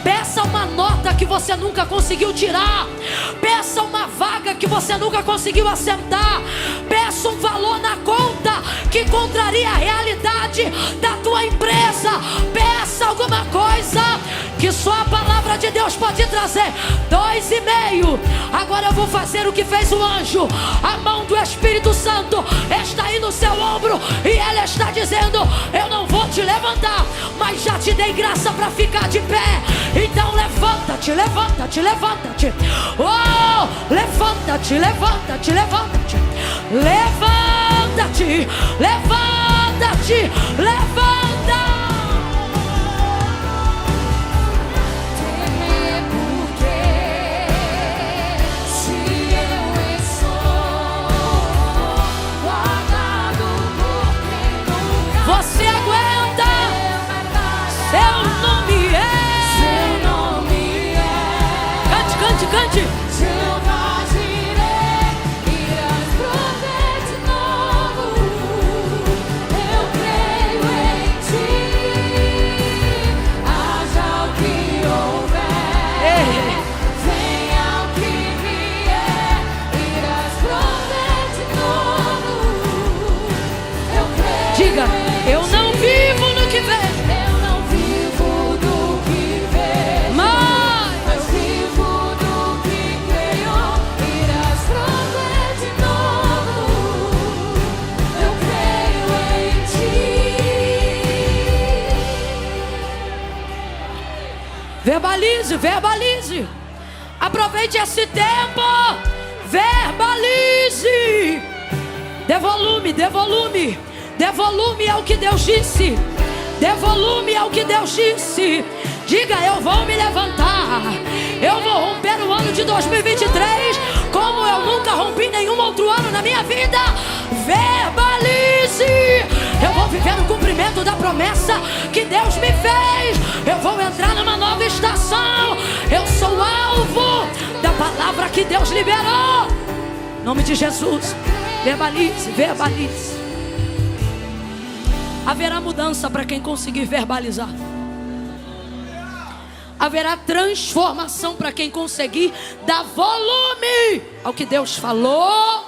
Peça uma nota que você nunca conseguiu tirar. Peça uma vaga que você nunca conseguiu assentar. Peça um valor na conta que contraria a realidade da tua empresa. Peça alguma coisa que só a palavra de Deus pode trazer. 2,5. Agora eu vou fazer o que fez o anjo. A mão do Espírito Santo está aí no seu ombro e ela está dizendo: eu não vou te levantar, mas já te dei graça para ficar de pé. Então levanta-te, levanta-te, levanta-te. Oh, levanta-te, levanta-te, levanta-te. Levanta-te, levanta-te, levanta. Você aguenta. Seu nome é. Cante, cante, cante. verbalize, verbalize. Aproveite esse tempo. Verbalize. Dê volume, dê volume. Dê volume ao que Deus disse. Dê volume ao que Deus disse. Diga: eu vou me levantar. Eu vou romper o ano de 2023 como eu nunca rompi nenhum outro ano na minha vida. Verbalize. Eu vou viver no cumprimento da promessa que Deus me fez. Eu vou entrar numa nova estação. Eu sou alvo da palavra que Deus liberou. Em nome de Jesus. Verbalize, verbalize. Haverá mudança para quem conseguir verbalizar. Haverá transformação para quem conseguir dar volume ao que Deus falou.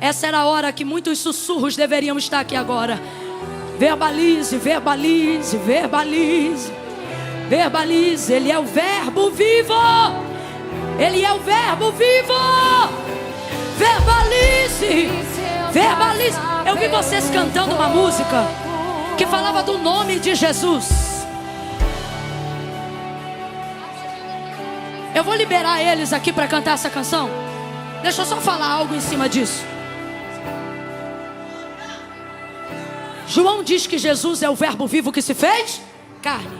Essa era a hora que muitos sussurros deveriam estar aqui agora. Verbalize, verbalize, verbalize. Verbalize, Ele é o verbo vivo. Ele é o verbo vivo. Verbalize, verbalize. Eu vi vocês cantando uma música que falava do nome de Jesus. Eu vou liberar eles aqui para cantar essa canção. Deixa eu só falar algo em cima disso. João diz que Jesus é o verbo vivo que se fez carne.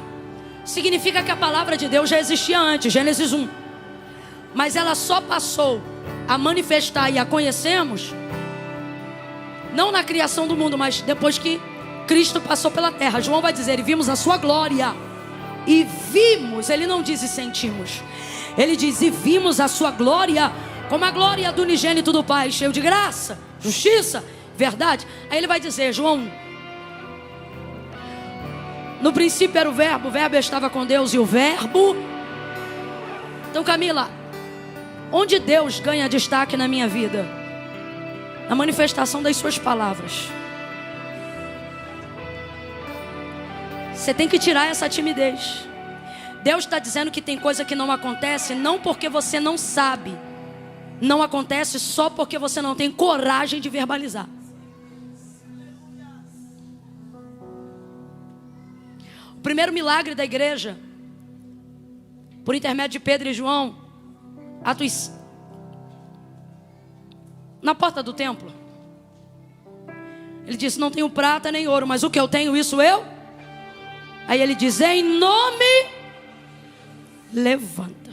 Significa que a palavra de Deus já existia antes, Gênesis 1. Mas ela só passou a manifestar e a conhecemos não na criação do mundo, mas depois que Cristo passou pela terra. João vai dizer: e vimos a sua glória. E vimos, ele não diz e sentimos. Ele diz: e vimos a sua glória, como a glória do unigênito do Pai, cheio de graça, justiça, verdade. Aí ele vai dizer, João: no princípio era o verbo estava com Deus e o verbo. Então, Camila, onde Deus ganha destaque na minha vida? Na manifestação das suas palavras. Você tem que tirar essa timidez. Deus está dizendo que tem coisa que não acontece, não porque você não sabe. Não acontece só porque você não tem coragem de verbalizar. O primeiro milagre da igreja, por intermédio de Pedro e João, Atos, na porta do templo. Ele disse: não tenho prata nem ouro, mas o que eu tenho, isso eu. Aí ele diz: em nome, levanta.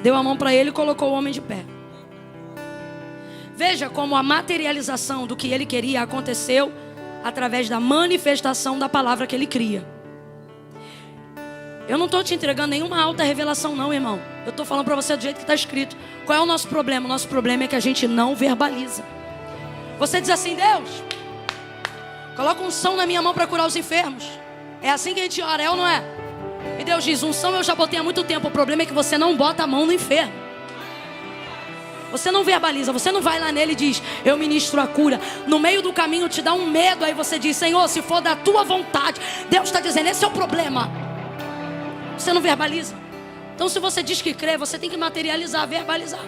Deu a mão para ele e colocou o homem de pé. Veja como a materialização do que ele queria aconteceu através da manifestação da palavra que ele cria. Eu não estou te entregando nenhuma alta revelação não, irmão. Eu estou falando para você do jeito que está escrito. Qual é o nosso problema? O nosso problema é que a gente não verbaliza. Você diz assim: Deus, coloca unção na minha mão para curar os enfermos. É assim que a gente ora, é ou não é? E Deus diz: unção eu já botei há muito tempo. O problema é que você não bota a mão no enfermo. Você não verbaliza, você não vai lá nele e diz: eu ministro a cura. No meio do caminho te dá um medo. Aí você diz: Senhor, se for da tua vontade. Deus está dizendo: esse é o problema. Você não verbaliza. Então, se você diz que crê, você tem que materializar, verbalizar.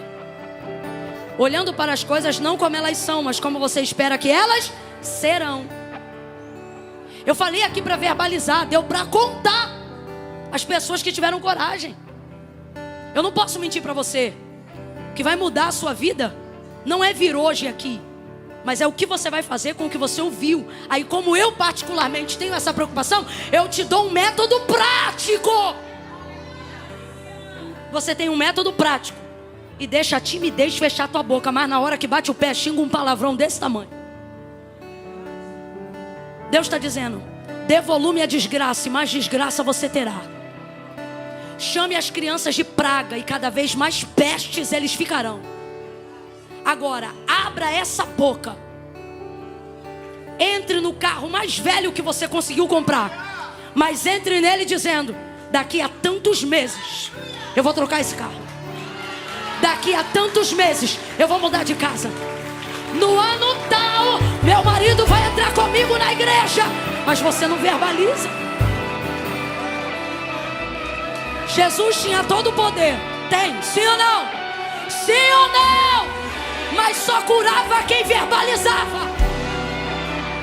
Olhando para as coisas não como elas são, mas como você espera que elas serão. Eu falei aqui para verbalizar, deu para contar as pessoas que tiveram coragem. Eu não posso mentir para você. O que vai mudar a sua vida não é vir hoje aqui, mas é o que você vai fazer com o que você ouviu. Aí, como eu particularmente tenho essa preocupação, eu te dou um método prático. Você tem um método prático e deixa a timidez fechar tua boca, mas na hora que bate o pé, xinga um palavrão desse tamanho. Deus está dizendo: dê volume à desgraça, e mais desgraça você terá. Chame as crianças de praga, e cada vez mais pestes eles ficarão. Agora, abra essa boca. Entre no carro mais velho que você conseguiu comprar, mas entre nele dizendo: daqui a tantos meses eu vou trocar esse carro. Daqui a tantos meses eu vou mudar de casa. No ano tal, meu marido vai entrar comigo na igreja. Mas você não verbaliza. Jesus tinha todo o poder. Tem, sim ou não? Sim ou não? Mas só curava quem verbalizava.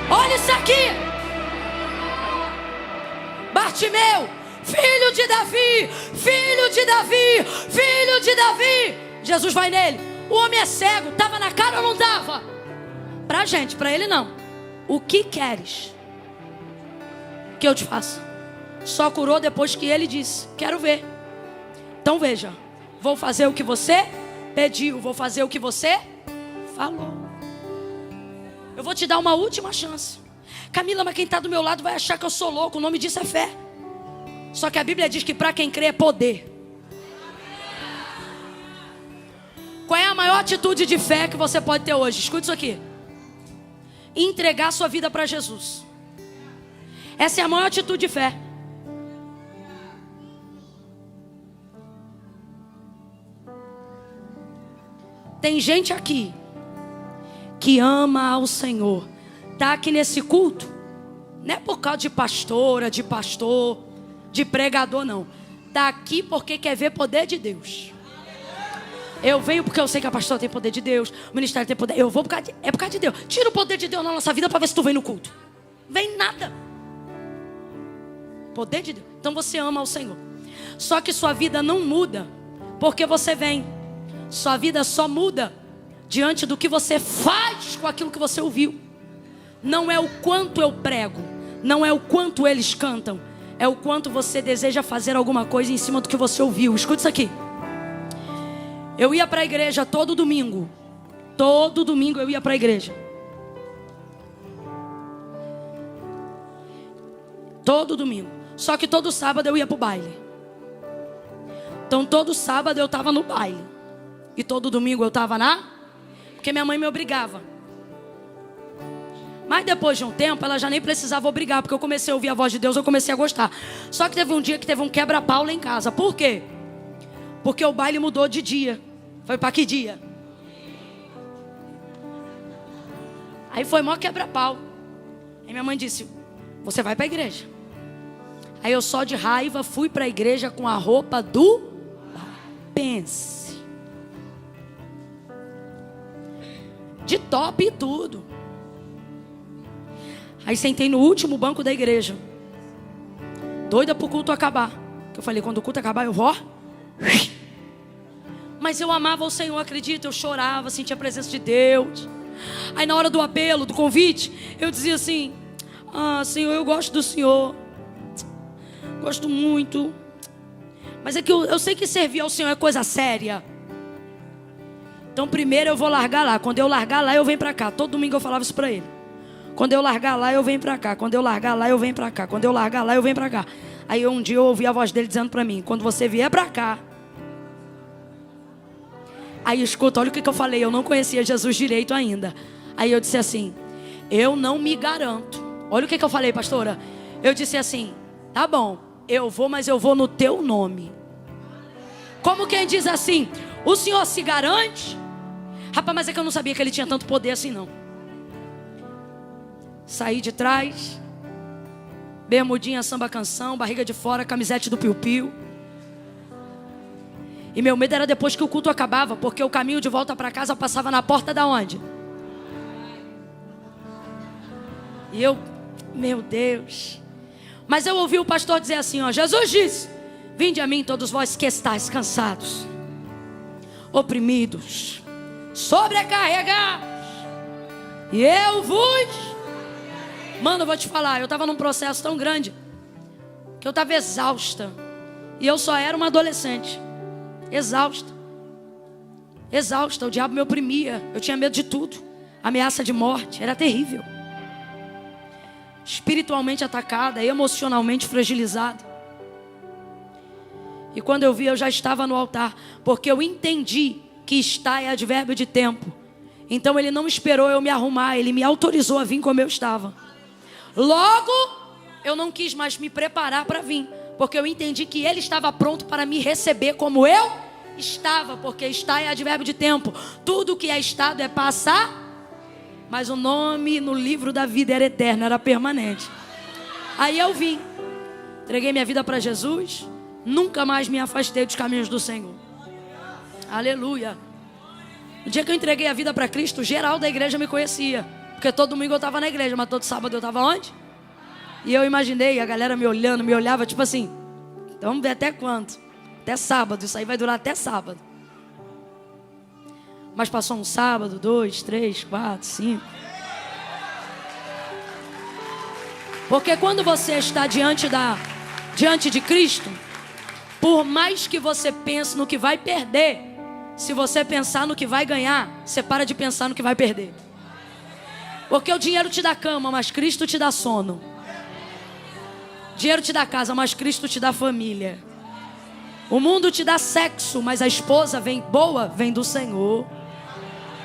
Olha isso aqui. Bartimeu, filho de Davi, filho de Davi, filho de Davi. Jesus vai nele. O homem é cego, estava na cara ou não estava? Pra gente, pra ele não. O que queres que eu te faça? Só curou depois que ele disse: quero ver. Então veja, vou fazer o que você pediu, vou fazer o que você falou. Eu vou te dar uma última chance. Camila, mas quem está do meu lado vai achar que eu sou louco. O nome disso é fé. Só que a Bíblia diz que para quem crê é poder. Qual é a maior atitude de fé que você pode ter hoje? Escute isso aqui: entregar sua vida para Jesus. Essa é a maior atitude de fé. Tem gente aqui que ama ao Senhor, está aqui nesse culto, não é por causa de pastora, de pastor, de pregador, não. Está aqui porque quer ver poder de Deus. Eu venho porque eu sei que a pastora tem poder de Deus, o ministério tem poder. Eu vou por causa é por causa de Deus. Tira o poder de Deus na nossa vida para ver se tu vem no culto. Vem nada. Poder de Deus. Então você ama ao Senhor. Só que sua vida não muda porque você vem. Sua vida só muda diante do que você faz com aquilo que você ouviu. Não é o quanto eu prego, não é o quanto eles cantam, é o quanto você deseja fazer alguma coisa em cima do que você ouviu. Escuta isso aqui. Eu ia para a igreja todo domingo. Todo domingo eu ia para a igreja. Todo domingo. Só que todo sábado eu ia para o baile. Então todo sábado eu estava no baile. E todo domingo eu estava porque minha mãe me obrigava. Mas depois de um tempo ela já nem precisava obrigar, porque eu comecei a ouvir a voz de Deus, eu comecei a gostar. Só que teve um dia que teve um quebra-pau lá em casa. Por quê? Porque o baile mudou de dia. Foi para que dia? Aí foi mó quebra-pau. Aí minha mãe disse: você vai para a igreja. Aí eu só de raiva fui para a igreja com a roupa do... Pense. De top e tudo. Aí sentei no último banco da igreja, doida pro culto acabar. Eu falei, quando o culto acabar eu vou. Mas eu amava o Senhor, acredita? Eu chorava, sentia a presença de Deus. Aí na hora do apelo, do convite, eu dizia assim: ah, Senhor, eu gosto do Senhor, gosto muito, mas é que eu sei que servir ao Senhor é coisa séria. Então primeiro eu vou largar lá. Quando eu largar lá eu venho pra cá. Todo domingo eu falava isso pra ele. Quando eu largar lá eu venho pra cá. Quando eu largar lá eu venho pra cá. Quando eu largar lá eu venho pra cá. Aí um dia eu ouvi a voz dele dizendo pra mim: quando você vier pra cá. Aí escuta, olha o que eu falei. Eu não conhecia Jesus direito ainda. Aí eu disse assim: eu não me garanto. Olha o que eu falei, pastora. Eu disse assim: tá bom, eu vou, mas eu vou no teu nome. Como quem diz assim: o senhor se garante? Rapaz, mas é que eu não sabia que ele tinha tanto poder assim não. Saí de trás, bermudinha, samba canção, barriga de fora, camisete do piu-piu. E meu medo era depois que o culto acabava, porque o caminho de volta para casa passava na porta da onde? E eu, meu Deus. Mas eu ouvi o pastor dizer assim, ó: Jesus disse: vinde a mim todos vós que estáis cansados, oprimidos, sobrecarregados, e eu vos... Mano, eu vou te falar, eu estava num processo tão grande que eu estava exausta. E eu só era uma adolescente. Exausta. Exausta, o diabo me oprimia. Eu tinha medo de tudo. Ameaça de morte, era terrível. Espiritualmente atacada, emocionalmente fragilizada. E quando eu vi, eu já estava no altar, porque eu entendi que está é advérbio de tempo. Então ele não esperou eu me arrumar, ele me autorizou a vir como eu estava. Logo, eu não quis mais me preparar para vir, porque eu entendi que ele estava pronto para me receber como eu estava, porque está é advérbio de tempo. Tudo que é estado é passar, mas o nome no livro da vida era eterno, era permanente. Aí eu vim, entreguei minha vida para Jesus, nunca mais me afastei dos caminhos do Senhor. Aleluia. No dia que eu entreguei a vida para Cristo, geral da igreja me conhecia, porque todo domingo eu estava na igreja, mas todo sábado eu estava onde? E eu imaginei a galera me olhando, me olhava tipo assim, então vamos ver até quanto? Até sábado, isso aí vai durar até sábado. Mas passou um sábado, 2, 3, 4, 5. Porque quando você está diante de Cristo, por mais que você pense no que vai perder, se você pensar no que vai ganhar, você para de pensar no que vai perder. Porque o dinheiro te dá cama, mas Cristo te dá sono. Dinheiro te dá casa, mas Cristo te dá família. O mundo te dá sexo, mas a esposa vem do Senhor.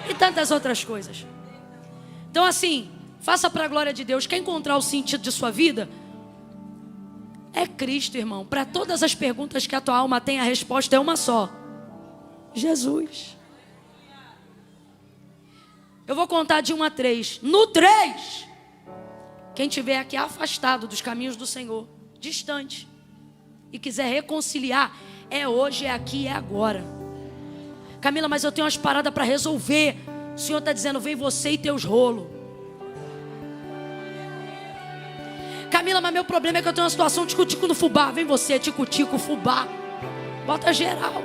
E tantas outras coisas. Então assim, faça para a glória de Deus. Quer encontrar o sentido de sua vida? É Cristo, irmão. Para todas as perguntas que a tua alma tem, a resposta é uma só: Jesus. Eu vou contar de 1 a 3. No 3, quem estiver aqui afastado dos caminhos do Senhor, distante, e quiser reconciliar, é hoje, é aqui, é agora. Camila, mas eu tenho umas paradas para resolver. O Senhor está dizendo, vem você e teus rolos. Camila, mas meu problema é que eu tenho uma situação tico-tico no fubá. Vem você, tico-tico, fubá. Bota geral.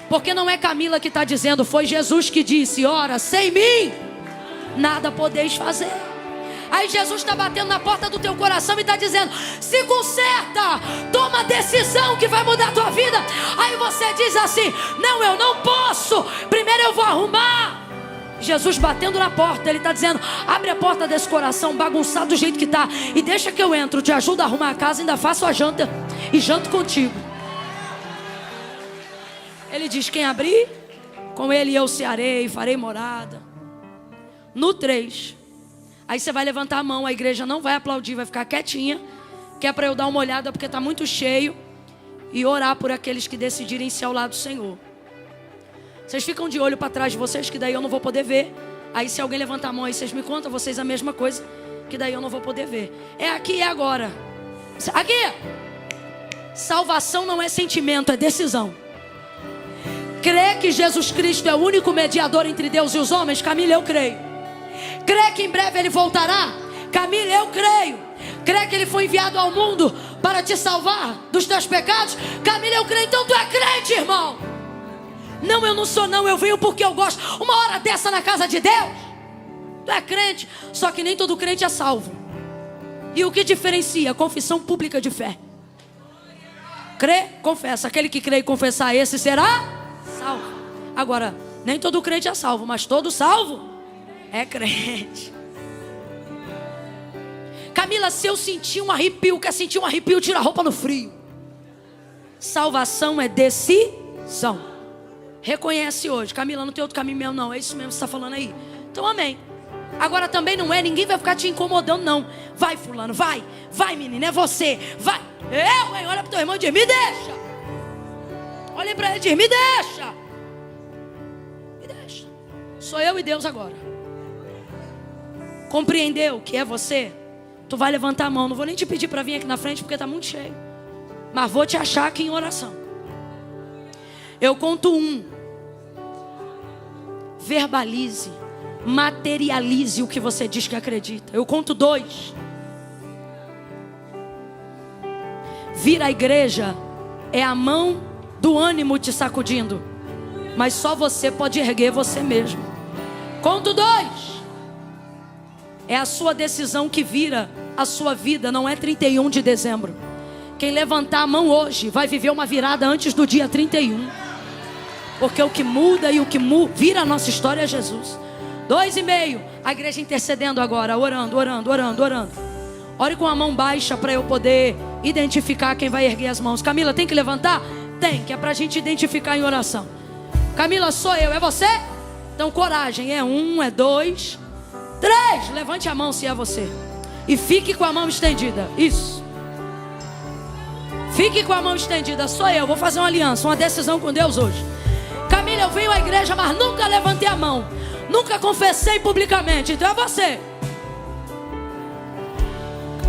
Porque não é Camila que está dizendo, foi Jesus que disse, ora, sem mim, nada podeis fazer. Aí Jesus está batendo na porta do teu coração e está dizendo, se conserta, toma a decisão que vai mudar a tua vida. Aí você diz assim, não, eu não posso, primeiro eu vou arrumar. Jesus batendo na porta, Ele está dizendo, abre a porta desse coração bagunçado do jeito que está e deixa que eu entro, te ajudo a arrumar a casa, ainda faço a janta e janto contigo. Ele diz, quem abrir, com ele eu cearei, farei morada. No 3, aí você vai levantar a mão, a igreja não vai aplaudir, vai ficar quietinha, que é para eu dar uma olhada porque está muito cheio, e orar por aqueles que decidirem ser ao lado do Senhor. Vocês ficam de olho para trás de vocês, que daí eu não vou poder ver. Aí se alguém levantar a mão aí, vocês me contam, vocês a mesma coisa, que daí eu não vou poder ver. É aqui e é agora. Aqui! Salvação não é sentimento, é decisão. Crê que Jesus Cristo é o único mediador entre Deus e os homens? Camila, eu creio. Crê que em breve Ele voltará? Camila, eu creio. Crê que Ele foi enviado ao mundo para te salvar dos teus pecados? Camila, eu creio. Então tu é crente, irmão. Não, eu não sou não, eu venho porque eu gosto. Uma hora dessa na casa de Deus, tu é crente. Só que nem todo crente é salvo. E o que diferencia? Confissão pública de fé. Crê, confessa. Aquele que crê e confessar, esse será salvo. Agora, nem todo crente é salvo, mas todo salvo é crente. Camila, se eu sentir um arrepio, quer sentir um arrepio, tira a roupa no frio. Salvação é decisão. Reconhece hoje. Camila, não tem outro caminho mesmo não. É isso mesmo que você está falando aí. Então amém. Agora também não é, ninguém vai ficar te incomodando não. Vai fulano, vai menina, é você. Vai, hein? Olha para o teu irmão e diz, me deixa. Olha para ele e diz, me deixa. Me deixa. Sou eu e Deus agora. Compreendeu que é você? Tu vai levantar a mão. Não vou nem te pedir para vir aqui na frente porque está muito cheio. Mas vou te achar aqui em oração. Eu conto 1. Verbalize, materialize o que você diz que acredita. Eu conto 2. Vir à igreja é a mão do ânimo te sacudindo, mas só você pode erguer você mesmo. Conto 2. É a sua decisão que vira a sua vida, não é 31 de dezembro. Quem levantar a mão hoje vai viver uma virada antes do dia 31. Porque o que muda e o que vira a nossa história é Jesus. 2,5. A igreja intercedendo agora, orando. Ore com a mão baixa para eu poder identificar quem vai erguer as mãos. Camila, tem que levantar? Tem, que é para a gente identificar em oração. Camila, sou eu, é você? Então coragem, é 1, é 2, 3. Levante a mão se é você. E fique com a mão estendida, isso. Fique com a mão estendida, sou eu, vou fazer uma aliança, uma decisão com Deus hoje. Camila, eu venho à igreja, mas nunca levantei a mão. Nunca confessei publicamente. Então é você.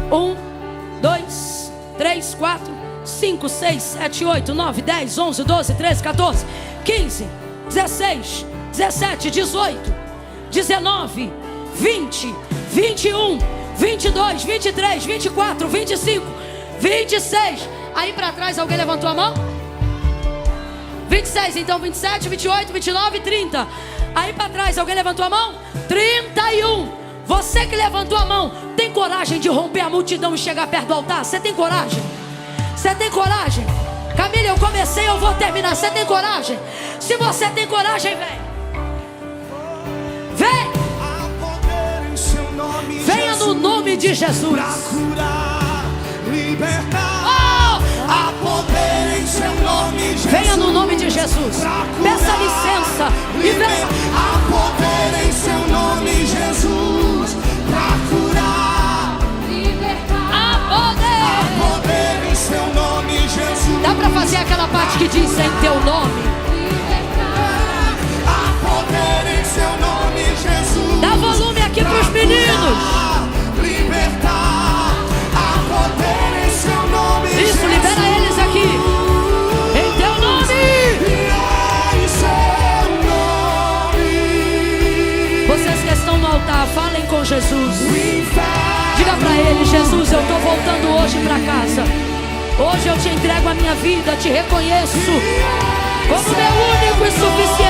1, 2, 3, 4, 5, 6, 7, 8, 9, 10, 11, 12, 13, 14, 15, 16, 17, 18, 19, 20, 21, 22, 23, 24, 25, 26. Aí para trás, alguém levantou a mão? 26, então 27, 28, 29, 30. Aí para trás, alguém levantou a mão? 31. Você que levantou a mão, tem coragem de romper a multidão e chegar perto do altar? Você tem coragem? Você tem coragem? Camila, eu comecei, eu vou terminar. Você tem coragem? Se você tem coragem, vem. Vem. Venha no nome de Jesus. Pra curar, libertar. Há poder em seu nome, Jesus. Venha no nome de Jesus. Peça licença e venha. Há poder em seu nome, Jesus. Pra curar, libertar. Há poder em seu nome, Jesus. Dá pra fazer aquela parte que diz em teu nome? Há poder em seu nome, Jesus. Dá volume aqui pros meninos. Libertar, há poder em seu nome, isso, Jesus. libera eles aqui. Em teu nome. Em seu nome. Vocês que estão no altar, falem com Jesus. Diga pra ele: Jesus, eu tô voltando hoje pra casa. Hoje eu te entrego a minha vida, te reconheço como meu único e suficiente